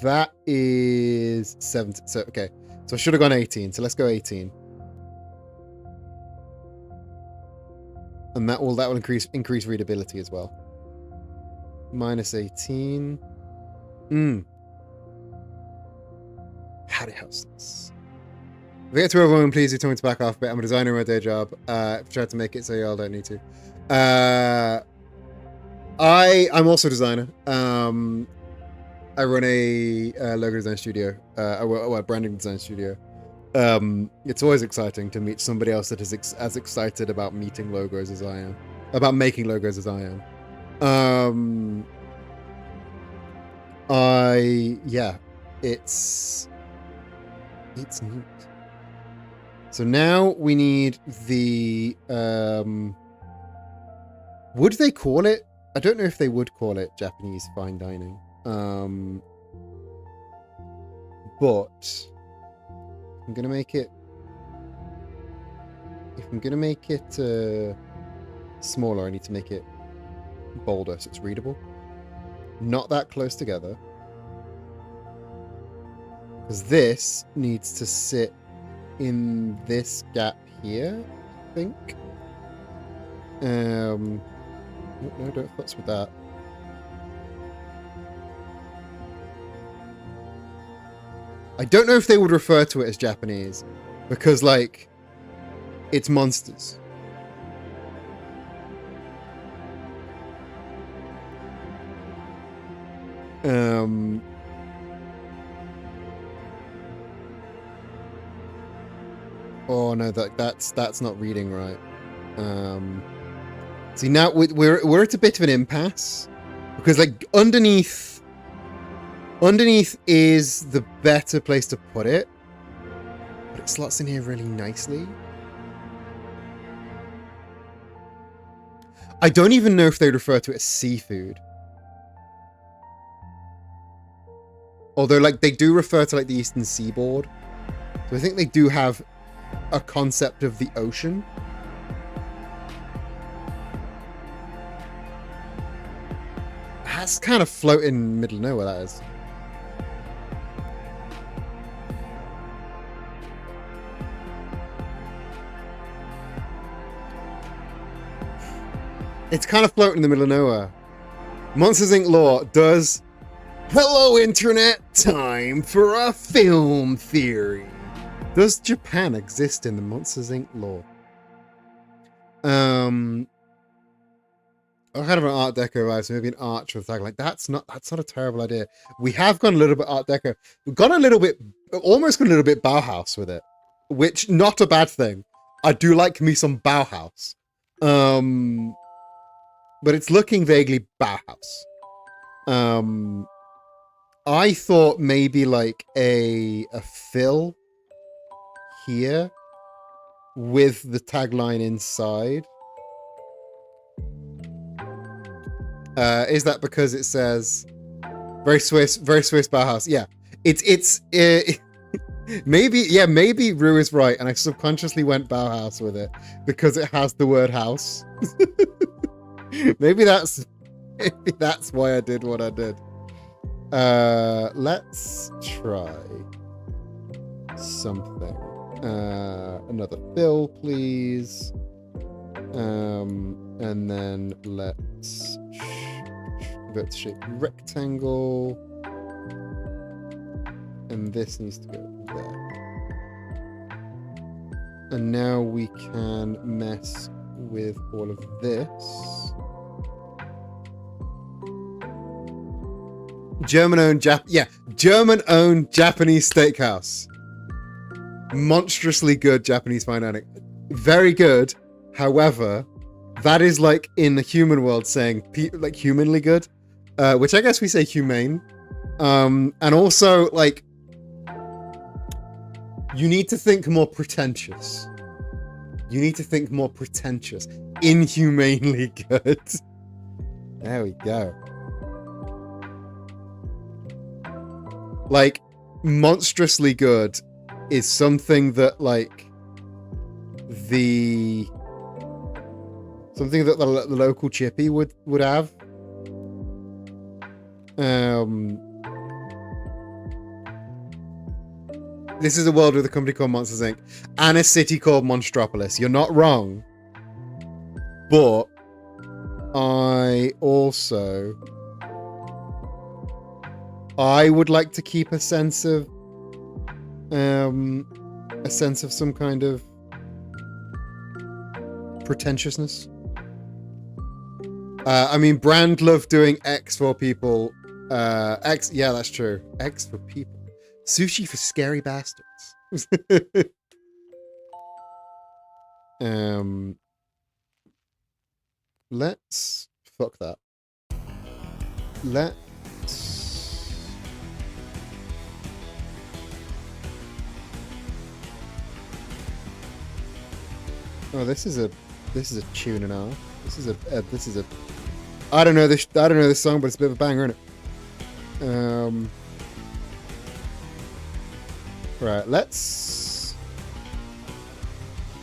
That is 70. So, okay. So I should have gone 18. So let's go 18. And that will increase readability as well. Minus 18. Harryhausens. Forget to everyone, please. You told me to back off a bit. I'm a designer in my day job. I've tried to make it so y'all don't need to. I'm also a designer. I run a logo design studio. A branding design studio. It's always exciting to meet somebody else that is as excited about meeting logos as I am. About making logos as I am. Yeah. It's neat. So now we need the, would they call it? I don't know if they would call it Japanese fine dining. But I'm going to make it, if I'm going to make it smaller, I need to make it bolder so it's readable. Not that close together. Because this needs to sit in this gap here, I think. No, don't futz with that. I don't know if they would refer to it as Japanese, because, like, it's monsters. Oh no, that's not reading right. See, now we're at a bit of an impasse because, like, underneath is the better place to put it, but it slots in here really nicely. I don't even know if they refer to it as seafood. Although, like, they do refer to, like, the Eastern Seaboard. So I think they do have a concept of the ocean. That's kind of floating in the middle of nowhere, that is. It's kind of floating in the middle of nowhere. Monsters Inc. lore does... Hello, Internet! Time for a film theory. Does Japan exist in the Monsters Inc. lore? I kind of an Art Deco vibe, so maybe an arch with a tagline. That's not a terrible idea. We have gone a little bit Art Deco. We've gone a little bit, almost gone a little bit Bauhaus with it, which not a bad thing. I do like me some Bauhaus, but it's looking vaguely Bauhaus. I thought maybe like a fill here with the tagline inside. Is that because it says very Swiss Bauhaus? Yeah, it's maybe Rue is right, and I subconsciously went Bauhaus with it because it has the word house. maybe that's why I did what I did. Let's try something. Another fill, please. And then let's shape rectangle. And this needs to go there. And now we can mess with all of this. German-owned Japanese steakhouse. Monstrously good Japanese fine dining. Very good. However, That is like in the human world saying like humanly good, which I guess we say humane. And also like you need to think more pretentious. You need to think more pretentious. Inhumanely good. There we go. Like, monstrously good is something that, like, the local chippy would have. This is a world with a company called Monsters Inc. and a city called Monstropolis. You're not wrong. But I would like to keep a sense of some kind of pretentiousness. I mean, Brand loved doing X for people. X, yeah, that's true. X for people. Sushi for scary bastards. Let's fuck that. Let's oh, this is a tune and a half. This is a I don't know this song, but it's a bit of a banger, isn't it? Right, let's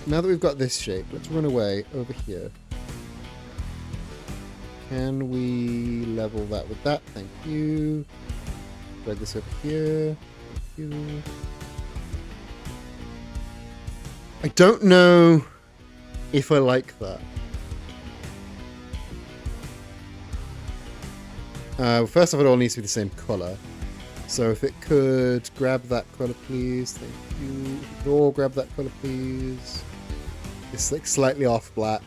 now that we've got this shape, let's run away over here. Can we level that with that? Thank you. Drag this over here. Thank you. I don't know if I like that. First off, it all needs to be the same color. So if it could grab that color, please. Thank you. If it could all grab that color, please. It's like slightly off black.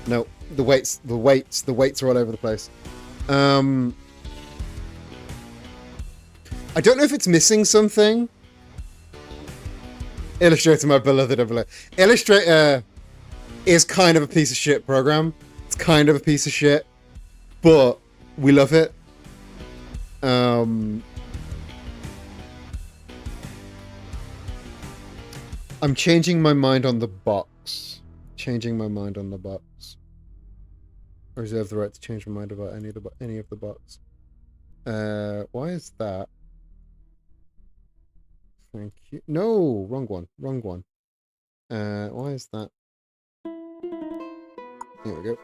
No, the weights are all over the place. I don't know if it's missing something. Illustrator, my beloved. Illustrator is kind of a piece of shit program. It's kind of a piece of shit, but we love it. I'm changing my mind on the box. I reserve the right to change my mind about any of the box. Why is that? Thank you. No, wrong one. Why is that? Here we go.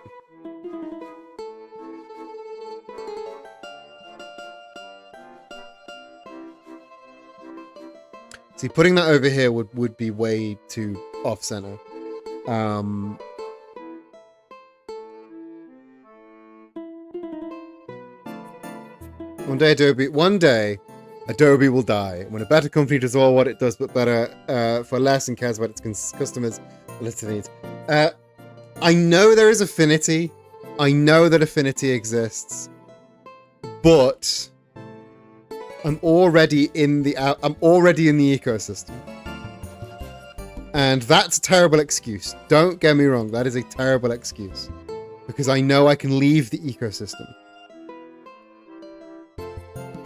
See, putting that over here would be way too off center. One day Adobe will die when a better company does all what it does, but better for less and cares about its customers' list of needs. I know there is affinity. I know that affinity exists, but I'm already in the ecosystem, and that's a terrible excuse. Don't get me wrong, that is a terrible excuse, because I know I can leave the ecosystem.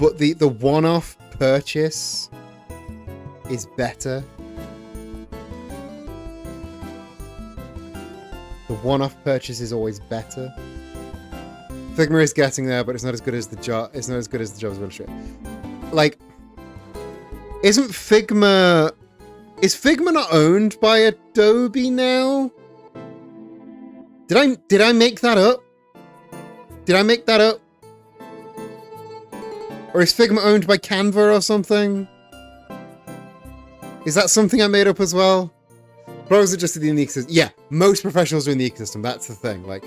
But the one-off purchase is better. The one-off purchase is always better. Figma is getting there, but it's not as good as the job. It's not as good as the Jobs Illustrator. Like, is Figma not owned by Adobe now? Did I make that up? Or is Figma owned by Canva or something? Is that something I made up as well? Pros are just in the ecosystem. Yeah, most professionals are in the ecosystem. That's the thing. Like,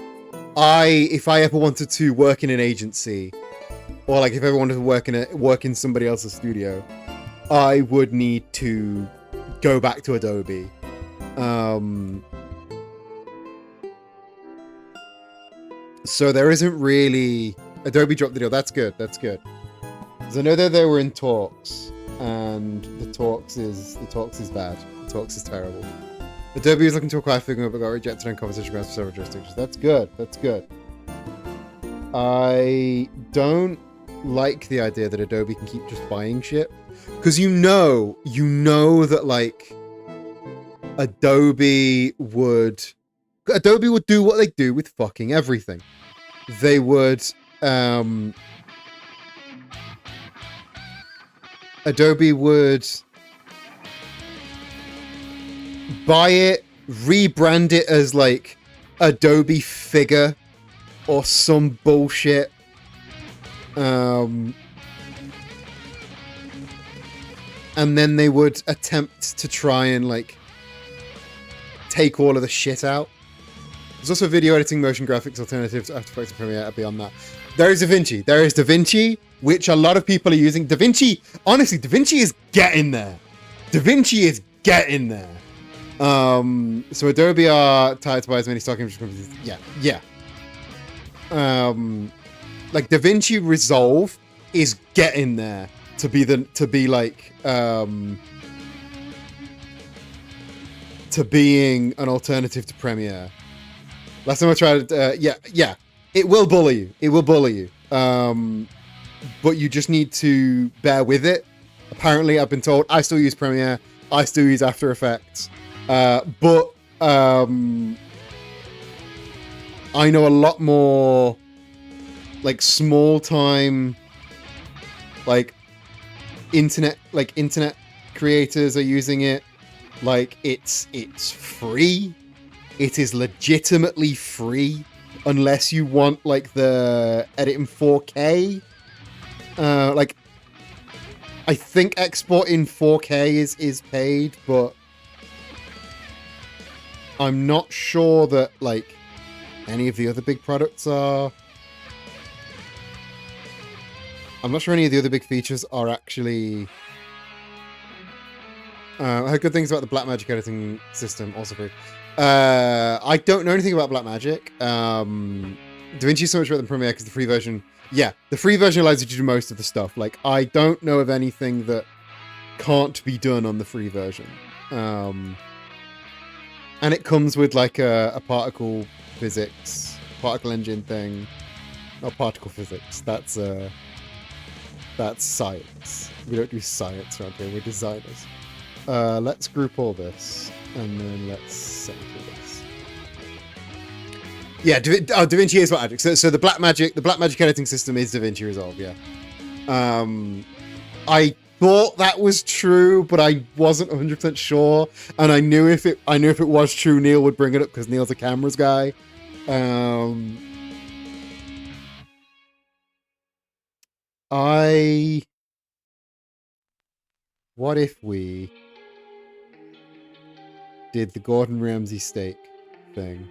if I ever wanted to work in an agency, or like if I ever wanted to work in somebody else's studio, I would need to go back to Adobe. So there isn't really... Adobe dropped the deal. That's good. Because I know that they were in talks, and the talks is bad. The talks is terrible. Adobe is looking to acquire Figma but got rejected on competition grounds for several jurisdictions. That's good. That's good. I don't like the idea that Adobe can keep just buying shit, because you know that like Adobe would do what they do with fucking everything. They would Adobe would buy it, rebrand it as like Adobe Figure or some bullshit. And then they would attempt to try and like take all of the shit out. There's also video editing, motion graphics, alternatives, After Effects, and Premiere. Beyond that, there is DaVinci. There is DaVinci, which a lot of people are using. DaVinci, honestly, DaVinci is getting there. DaVinci is getting there. So Adobe are tied to buy as many stock image companies. Yeah. Like DaVinci Resolve is getting there to be being an alternative to Premiere. Last time I tried, yeah, it will bully you. It will bully you. But you just need to bear with it. Apparently, I've been told I still use Premiere. I still use After Effects. But I know a lot more like small time like internet creators are using it. Like it's free. It is legitimately free unless you want like the edit in 4K. Like I think export in 4K is paid, but I'm not sure that like any of the other big products are. I'm not sure any of the other big features are actually. I heard good things about the Blackmagic editing system, also free. I don't know anything about Blackmagic. DaVinci is so much better than Premiere because the free version. Yeah, the free version allows you to do most of the stuff. Like, I don't know of anything that can't be done on the free version. And it comes with like a particle physics, particle engine thing. Not particle physics. That's science. We don't do science around here. We're designers. Let's group all this, and then let's center this. Yeah, DaVinci is Blackmagic. So the Blackmagic editing system is DaVinci Resolve. Yeah. I thought that was true, but I wasn't 100% sure, and I knew if it was true, Neil would bring it up because Neil's a cameras guy. What if we did the Gordon Ramsay steak thing?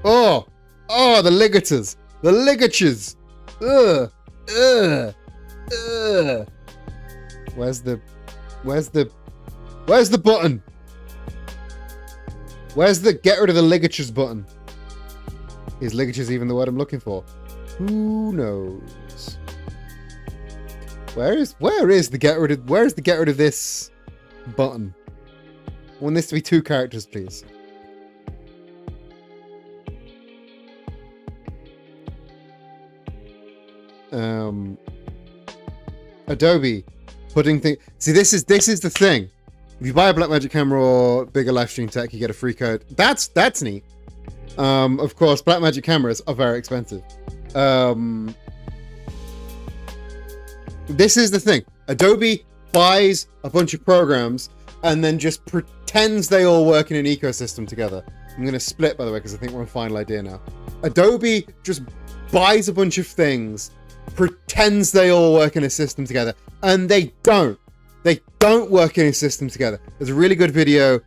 Oh, the ligatures. The ligatures. Ugh. Where's the button? Where's the get rid of the ligatures button? Is ligatures even the word I'm looking for? Who knows? Where's the get rid of this button? I want this to be 2 characters, please. Adobe putting things. See, this is the thing. If you buy a Blackmagic camera or bigger live stream tech, you get a free code. That's neat. Of course, Blackmagic cameras are very expensive. This is the thing. Adobe buys a bunch of programs and then just pretends they all work in an ecosystem together. I'm going to split, by the way, because I think we're on final idea now. Adobe just buys a bunch of things, pretends they all work in a system together, and they don't. They don't work in a system together. There's a really good video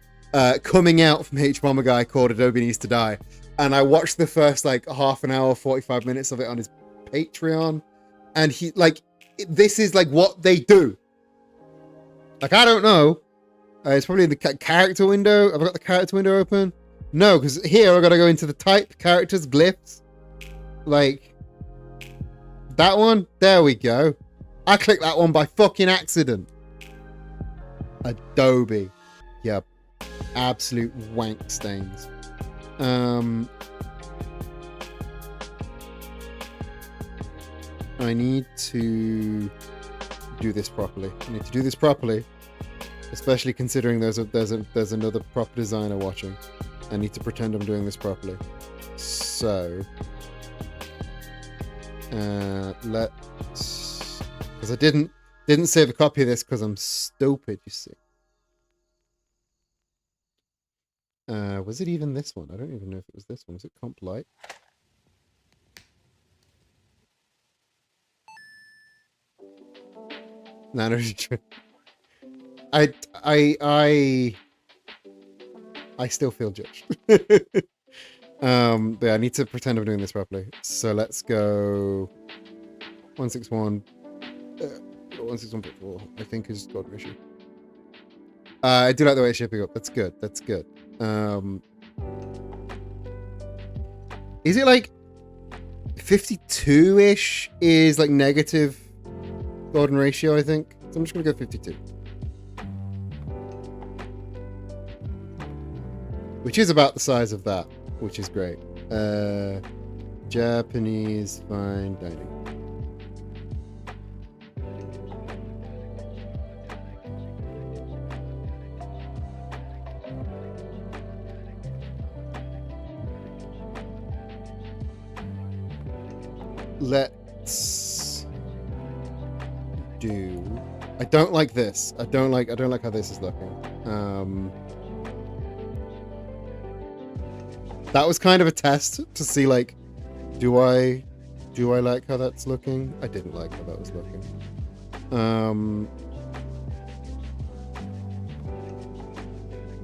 coming out from H-Bomber Guy called Adobe Needs to Die, and I watched the first like half an hour, 45 minutes of it on his Patreon, and he like, this is like what they do. Like, I don't know. It's probably in the character window. Have I got the character window open? No, because here I've got to go into the type, characters, glyphs. Like, That one? There we go. I clicked that one by fucking accident. Adobe. Yep. Absolute wank stains. I need to do this properly. I need to do this properly, especially considering there's another prop designer watching. I need to pretend I'm doing this properly. So let's, because I didn't save a copy of this because I'm stupid, you see. Was it even this one? I don't even know if it was this one. Was it Comp Light? No, no. I still feel judged. But yeah, I need to pretend I'm doing this properly. So let's go 161. 161.4, I think is God ratio. I do like the way it's shipping up. That's good. That's good. Is it like 52-ish is like negative Gordon ratio, I think. So I'm just going to go 52. Which is about the size of that, which is great. Japanese fine dining. Let's do. I don't like this. I don't like how this is looking. That was kind of a test to see, like, do I like how that's looking? I didn't like how that was looking.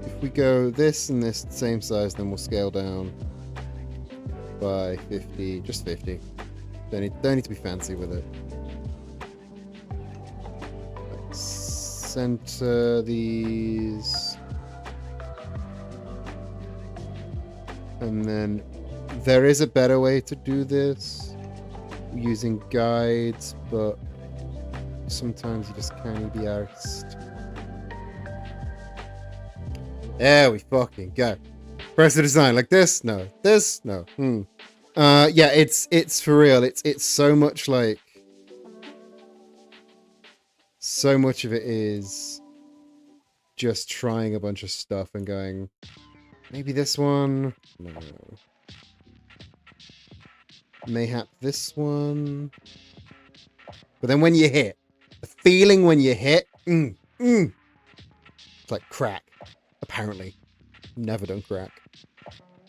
If we go this and this same size, then we'll scale down by 50, just 50. Don't need to be fancy with it. Let's center these. And then there is a better way to do this using guides, but sometimes you just can't be arsed. There we fucking go. Press the design like this? No. This? No. Yeah, it's for real. It's so much like, so much of it is just trying a bunch of stuff and going, maybe this one. No. Mayhap this one. But then when you hit, the feeling when you hit, it's like crack. Apparently, never done crack.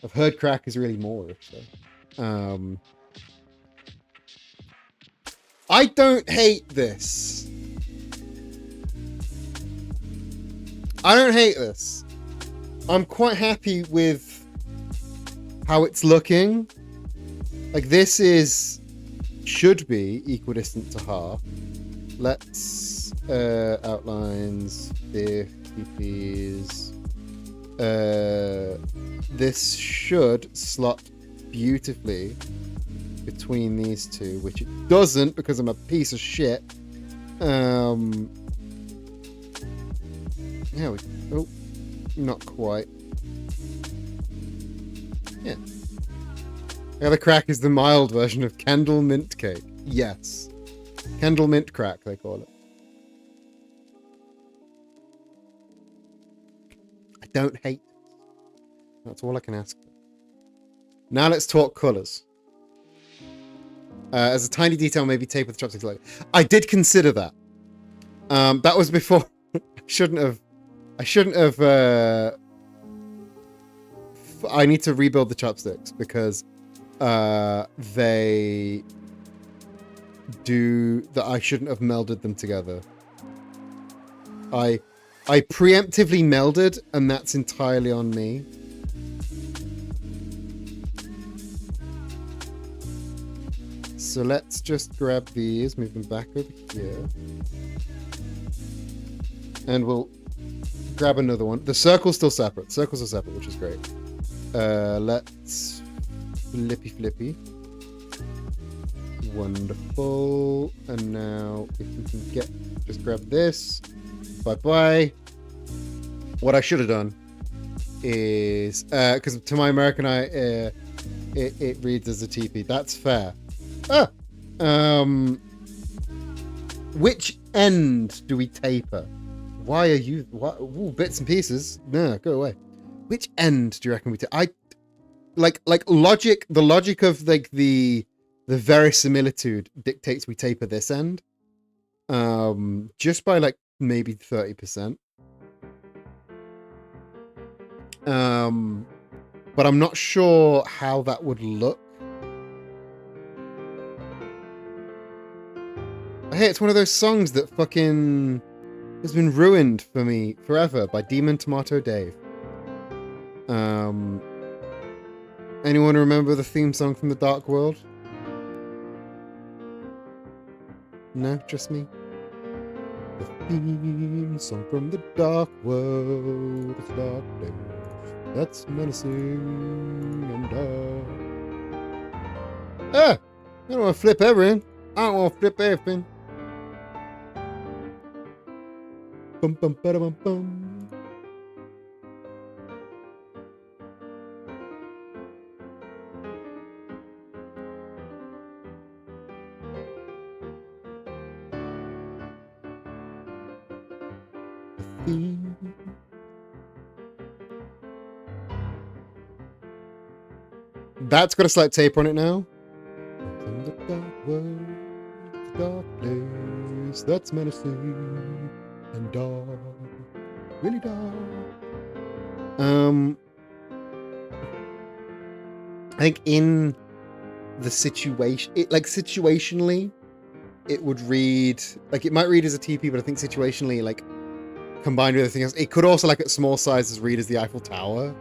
I've heard crack is really more. So. I don't hate this. I don't hate this. I'm quite happy with how it's looking. Like, this should be equidistant to half. Let's outlines 50p's. This should slot beautifully between these two, which it doesn't because I'm a piece of shit. Yeah, oh, not quite. Yeah. The other crack is the mild version of candle mint cake. Yes. Candle mint crack, they call it. I don't hate it. That's all I can ask for. Now let's talk colours. As a tiny detail, maybe tape with the chopsticks like. I did consider that. That was before. I shouldn't have. I need to rebuild the chopsticks because they do that. I shouldn't have melded them together. I preemptively melded, and that's entirely on me. So let's just grab these, move them back over here. And we'll grab another one. The circle's still separate. Circles are separate, which is great. Let's flippy. Wonderful. And now, if we can just grab this. Bye-bye. What I should have done is, because to my American eye, it reads as a TP. That's fair. Which end do we taper? Why are you... What? Ooh, bits and pieces. No, go away. Which end do you reckon we taper? Like logic... The logic of, like, the verisimilitude dictates we taper this end. Just by, like, maybe 30%. But I'm not sure how that would look. Hey, it's one of those songs that fucking has been ruined for me forever by Demon Tomato Dave. Anyone remember the theme song from The Dark World? No, just me. The theme song from the Dark World. It's a dark place that's menacing and dark. I don't want to flip everything. I don't want to flip everything. Bum bum ba bum bum. That's got a slight tape on it now. From the dark world, the dark place that's menacing and dark, really dark. I think in the situation, situationally, it would read like it might read as a TP, but I think situationally, like combined with everything else, it could also like at small sizes read as the Eiffel Tower.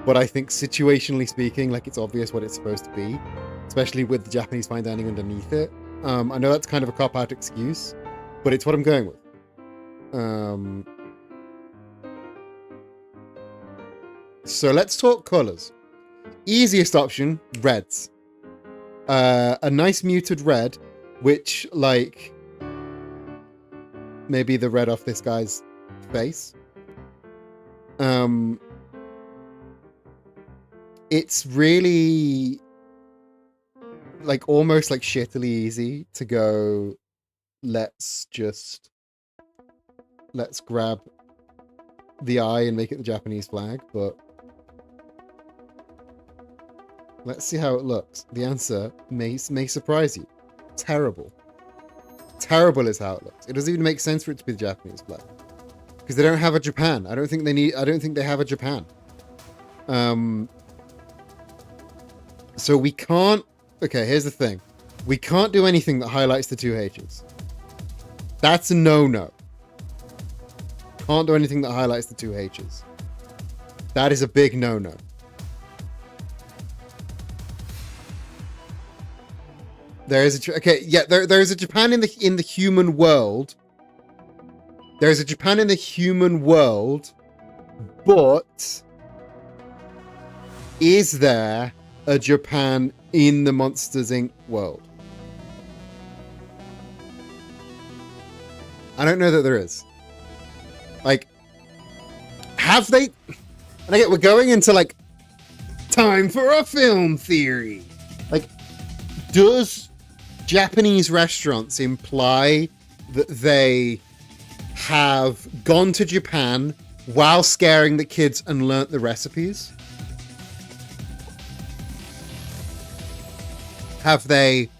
But I think situationally speaking, like it's obvious what it's supposed to be, especially with the Japanese fine dining underneath it. I know that's kind of a cop-out excuse, but it's what I'm going with. So let's talk colors. Easiest option, reds. A nice muted red, which like maybe the red off this guy's face. It's really like almost like shittily easy to go, let's grab the eye and make it the Japanese flag, but let's see how it looks. The answer may surprise you. Terrible. Terrible is how it looks. It doesn't even make sense for it to be the Japanese flag. Because they don't have a Japan. I don't think they have a Japan. So we can't... Okay, here's the thing. We can't do anything that highlights the two H's. That's a no-no. Can't do anything that highlights the two H's. That is a big no-no. There is a... Okay, yeah, there is a Japan in the human world. There is a Japan in the human world, but is there a Japan in the Monsters Inc. world? I don't know that there is. Like, have they... And again, we're going into, like, time for a film theory. Like, does Japanese restaurants imply that they have gone to Japan while scaring the kids and learnt the recipes? Have they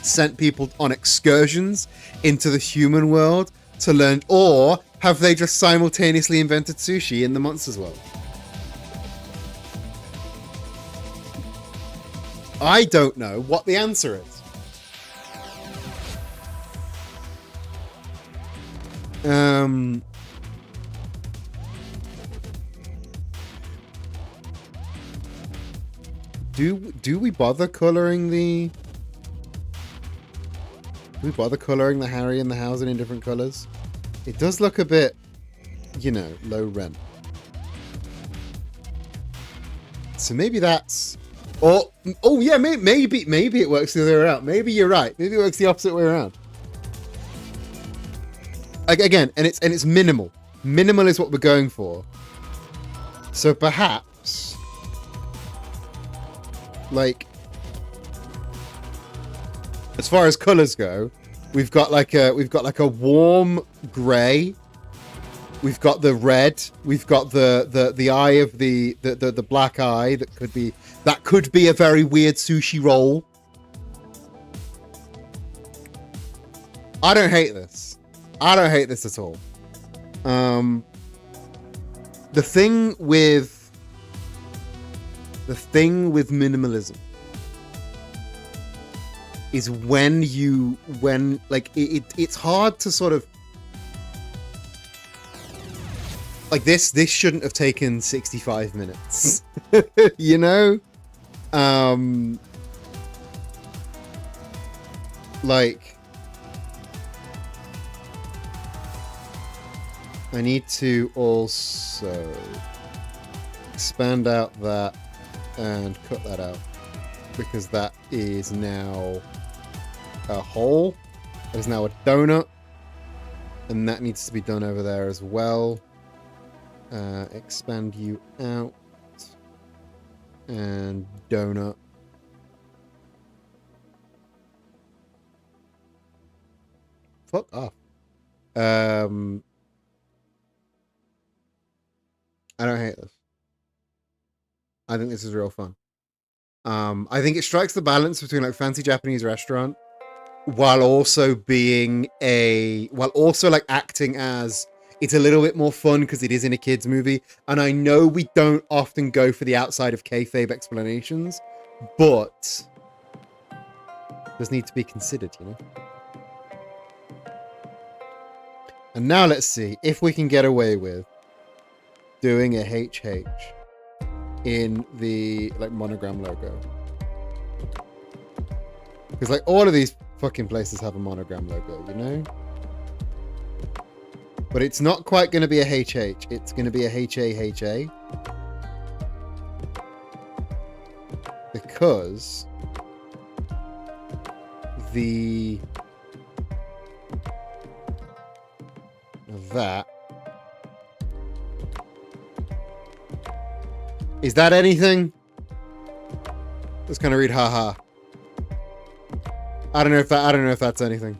sent people on excursions into the human world to learn, or have they just simultaneously invented sushi in the monsters world? I don't know what the answer is. Do we bother coloring the... Do we bother coloring the Harry and the Hausen in different colors? It does look a bit, you know, low rent. So maybe that's... Or oh yeah, maybe it works the other way around. Maybe you're right. Maybe it works the opposite way around. Like again, and it's minimal. Minimal is what we're going for. So perhaps, like, as far as colors go, we've got like a warm gray. We've got the red. We've got the eye of the black eye that could be a very weird sushi roll. I don't hate this. I don't hate this at all. The thing with minimalism is when it's hard to sort of like this shouldn't have taken 65 minutes. You know? Like I need to also expand out that and cut that out because that is now a hole. That is now a donut, and that needs to be done over there as well. Expand you out and donut. Fuck off. I don't hate this. I think this is real fun. I think it strikes the balance between like fancy Japanese restaurant while also like acting as it's a little bit more fun because it is in a kids movie. And I know we don't often go for the outside of kayfabe explanations, but does need to be considered, you know? And now let's see if we can get away with doing a HH in the like monogram logo, because like all of these fucking places have a monogram logo, you know, but it's not quite going to be a HH, it's going to be a HAHA because that is that anything? Let's kind of read haha. I don't know if that's anything.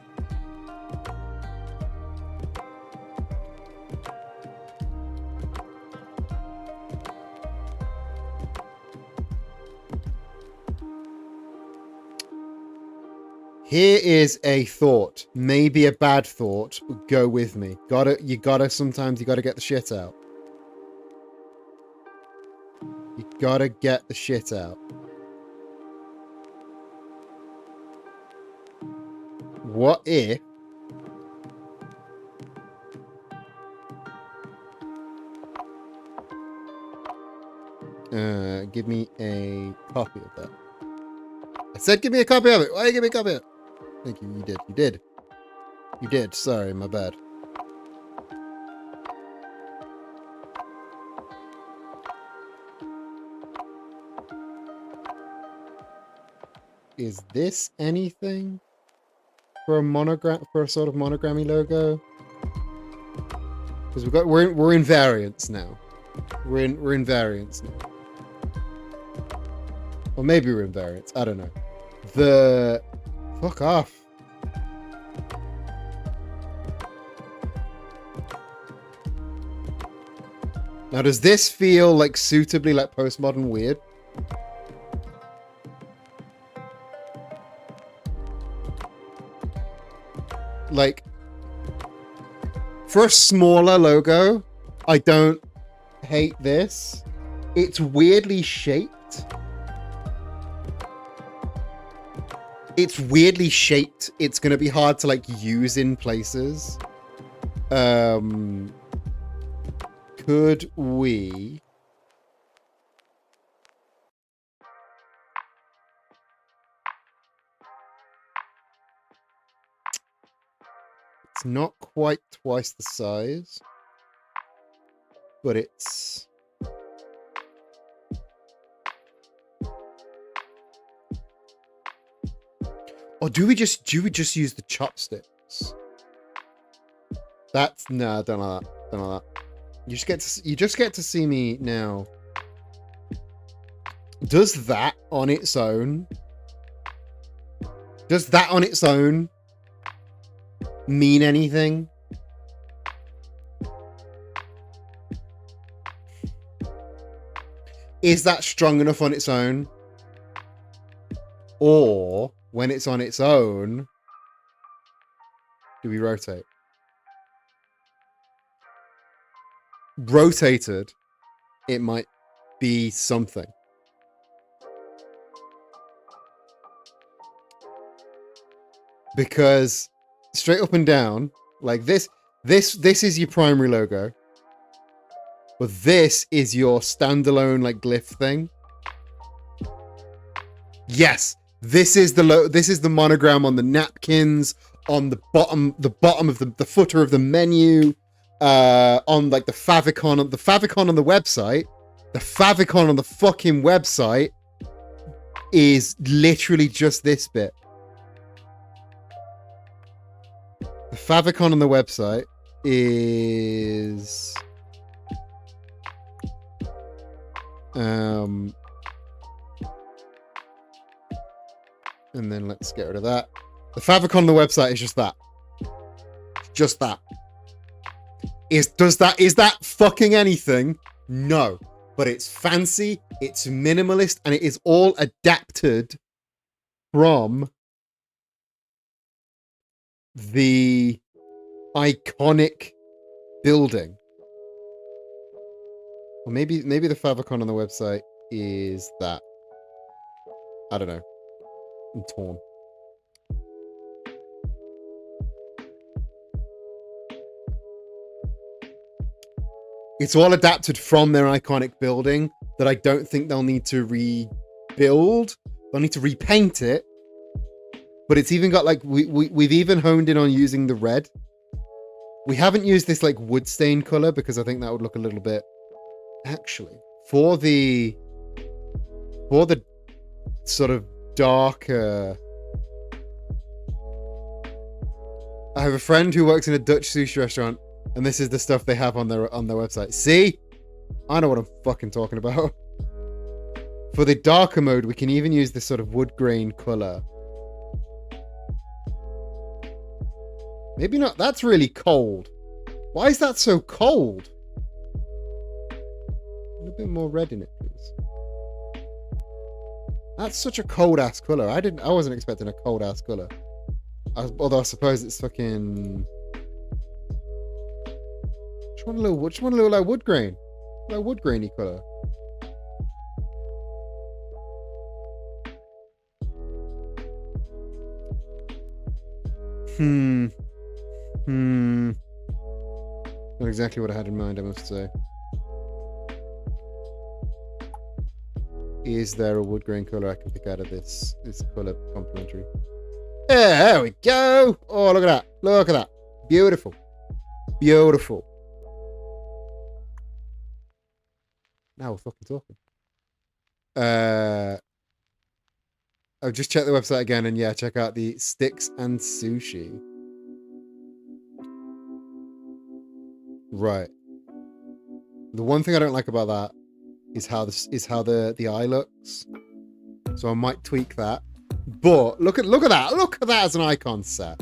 Here is a thought, maybe a bad thought. Go with me. Sometimes you gotta get the shit out. You gotta get the shit out. What if give me a copy of that. I said give me a copy of it. Why do you give me a copy of it? Thank you. You did. Sorry, my bad. Is this anything for a monogram, for a sort of monogrammy logo? Because we're in variants now. We're in variants now. Or maybe we're in variants. I don't know. Fuck off. Now, does this feel like suitably like postmodern weird? Like, for a smaller logo, I don't hate this. It's weirdly shaped. It's weirdly shaped. It's going to be hard to, like, use in places. Could we... It's not quite twice the size, but it's... Or do we just use the chopsticks? That's no, don't know that. Don't know that. You just get to see me now. Does that on its own? Does that on its own mean anything? Is that strong enough on its own? Or when it's on its own, do we rotate? Rotated, it might be something. Because straight up and down, like this is your primary logo. But this is your standalone like glyph thing. Yes, this is the monogram on the napkins, on the bottom of the footer of the menu, on like the favicon on the website. The favicon on the fucking website is literally just this bit. The favicon on the website is and then let's get rid of that. The favicon on the website is just that. Just that. Is that fucking anything? No. But it's fancy, it's minimalist, and it is all adapted from the iconic building. Or maybe the favicon on the website is that. I don't know. I'm torn. It's all adapted from their iconic building that I don't think they'll need to rebuild. They'll need to repaint it. But it's even got like, we've even honed in on using the red. We haven't used this like wood stain color because I think that would look a little bit, actually, for the sort of darker. I have a friend who works in a Dutch sushi restaurant, and this is the stuff they have on their website. See? I know what I'm fucking talking about. For the darker mode, we can even use this sort of wood grain color. Maybe not. That's really cold. Why is that so cold? A bit more red in it, please. That's such a cold ass color. I wasn't expecting a cold ass color. Although I suppose it's fucking. Just want a little like wood grain, like wood grainy color. Not exactly what I had in mind, I must say. Is there a wood grain color I can pick out of this color complementary? Yeah, there we go. Oh, look at that. Look at that. Beautiful. Beautiful. Now we're fucking talking. I've just checked the website again, and yeah, check out the sticks and sushi. Right. The one thing I don't like about that is how the eye looks. So I might tweak that. But look at that. Look at that as an icon set.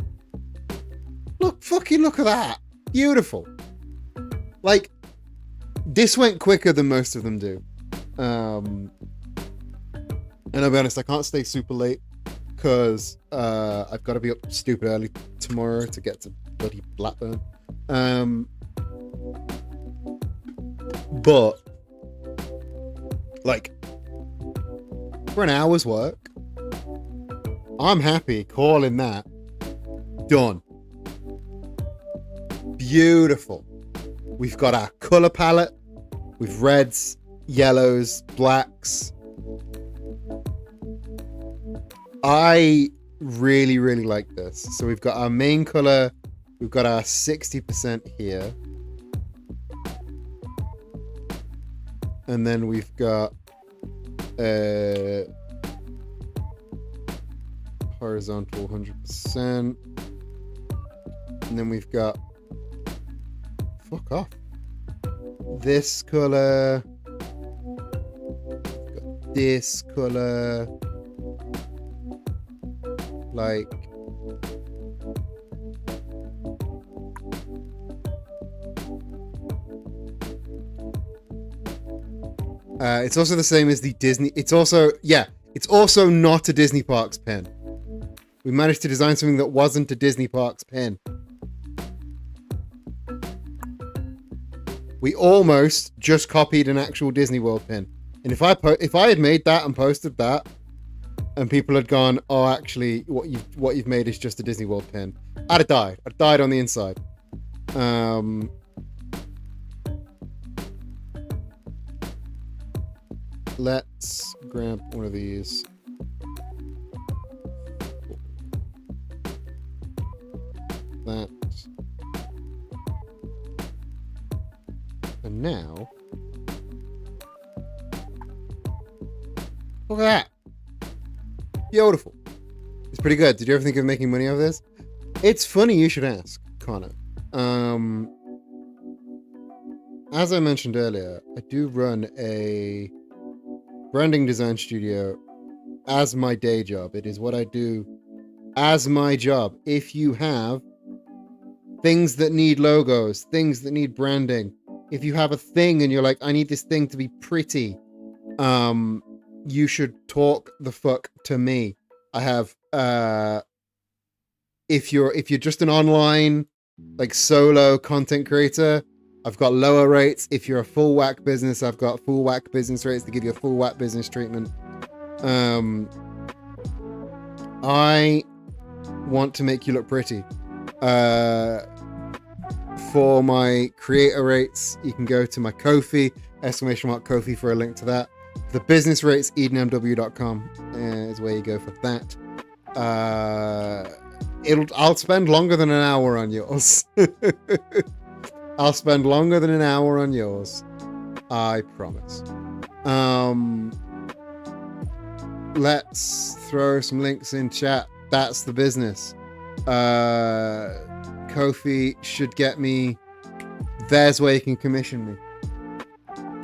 Look at that. Beautiful. Like, this went quicker than most of them do. And I'll be honest, I can't stay super late because I've got to be up stupid early tomorrow to get to bloody Blackburn. But like, for an hour's work, I'm happy calling that done. Beautiful. We've got our color palette with reds, yellows, blacks. I really, really like this. So we've got our main color. We've got our 60% here. And then we've got horizontal 100%. And then we've got, fuck off, this color, this color, like, it's also the same as the Disney. It's also, yeah, it's also not a Disney Parks pin. We managed to design something that wasn't a Disney Parks pin. We almost just copied an actual Disney World pin. And if I had made that and posted that, and people had gone, "Oh, actually, what you've made is just a Disney World pin," I'd have died. I'd died on the inside. Let's grab one of these. That. And now, look at that. Beautiful. It's pretty good. Did you ever think of making money off this? It's funny you should ask, Connor. As I mentioned earlier, I do run a branding design studio as my day job. It is what I do as my job. If you have things that need logos, things that need branding, if you have a thing and you're like, I need this thing to be pretty, you should talk the fuck to me. I have, if you're just an online, like, solo content creator, I've got lower rates. If you're a full whack business, I've got full whack business rates to give you a full whack business treatment. I want to make you look pretty. For my creator rates, you can go to my Ko-fi, !Ko-fi for a link to that. The business rates, EdenMW.com is where you go for that. I'll spend longer than an hour on yours. I'll spend longer than an hour on yours. I promise. Let's throw some links in chat. That's the business. Ko-fi should get me. There's where you can commission me.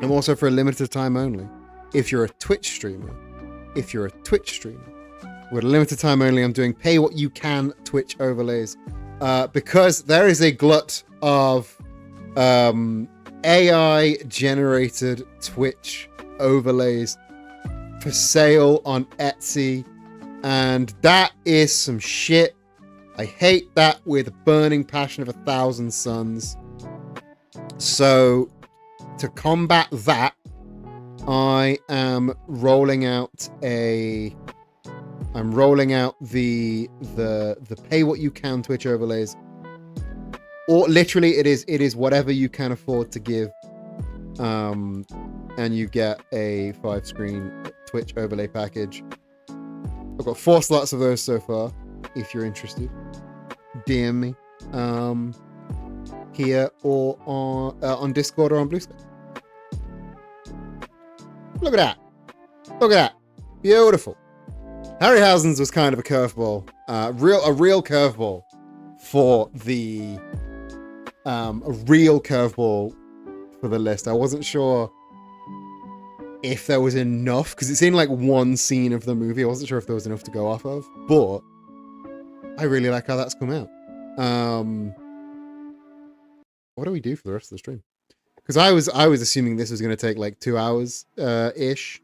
I'm also for a limited time only. If you're a Twitch streamer, with a limited time only, I'm doing pay what you can Twitch overlays. Because there is a glut of AI generated Twitch overlays for sale on Etsy, and that is some shit. I hate that with a burning passion of 1,000 suns. So to combat that, I am rolling out the pay what you can Twitch overlays. Or literally it is whatever you can afford to give. And you get a 5-screen Twitch overlay package. I've got 4 slots of those so far. If you're interested, DM me here or on Discord or on Blue Sky. Look at that. Look at that. Beautiful. Harryhausens was kind of a curveball. A real curveball for the a real curveball for the list. I wasn't sure if there was enough, because it's in like one scene of the movie. I wasn't sure if there was enough to go off of, but I really like how that's come out. What do we do for the rest of the stream? Because I was assuming this was going to take like 2 hours ish.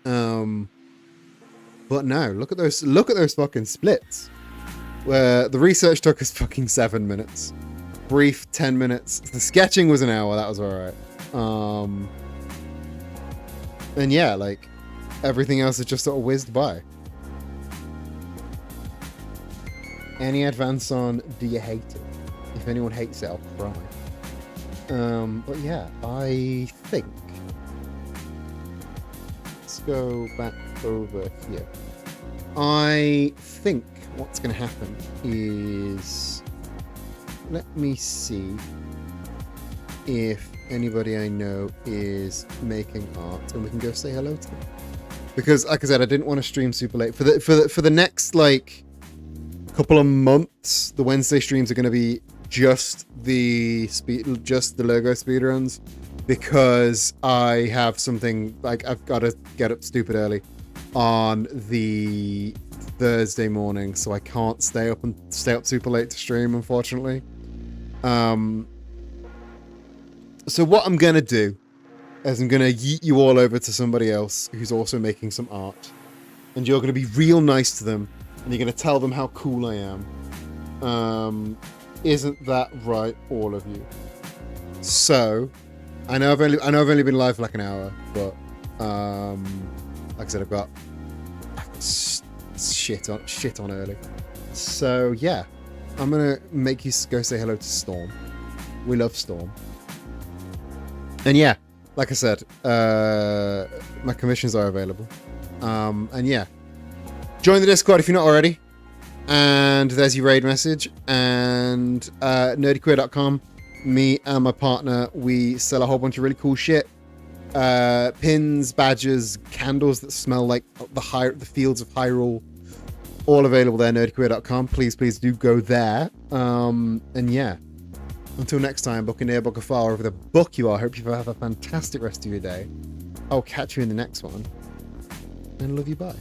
But no, look at those fucking splits. Where the research took us fucking 7 minutes. Brief 10 minutes. The sketching was an hour, that was alright. And yeah, like everything else is just sort of whizzed by. Any advance on do you hate it? If anyone hates it, I'll cry. But yeah, I think let's go back over here. I think what's going to happen is, let me see if anybody I know is making art, and we can go say hello to them. because, like I said, I didn't want to stream super late for the next like couple of months. The Wednesday streams are going to be just the logo speedruns, because I have something like I've got to get up stupid early on the Thursday morning, so I can't stay up super late to stream, unfortunately. So what I'm gonna do is I'm gonna yeet you all over to somebody else who's also making some art, and you're gonna be real nice to them, and you're gonna tell them how cool I am. Isn't that right, all of you? So, I know I've only been live for like an hour, but like I said, I've got shit on early. So yeah, I'm gonna make you go say hello to Storm. We love Storm. And yeah, like I said, my commissions are available. And yeah, join the Discord if you're not already. And there's your raid message. And nerdyqueer.com. Me and my partner, we sell a whole bunch of really cool shit. Pins, badges, candles that smell like the fields of Hyrule. All available there, nerdyqueer.com. Please do go there. And yeah, until next time, book a near, book a far, wherever the book you are. Hope you have a fantastic rest of your day. I'll catch you in the next one. And love you, bye.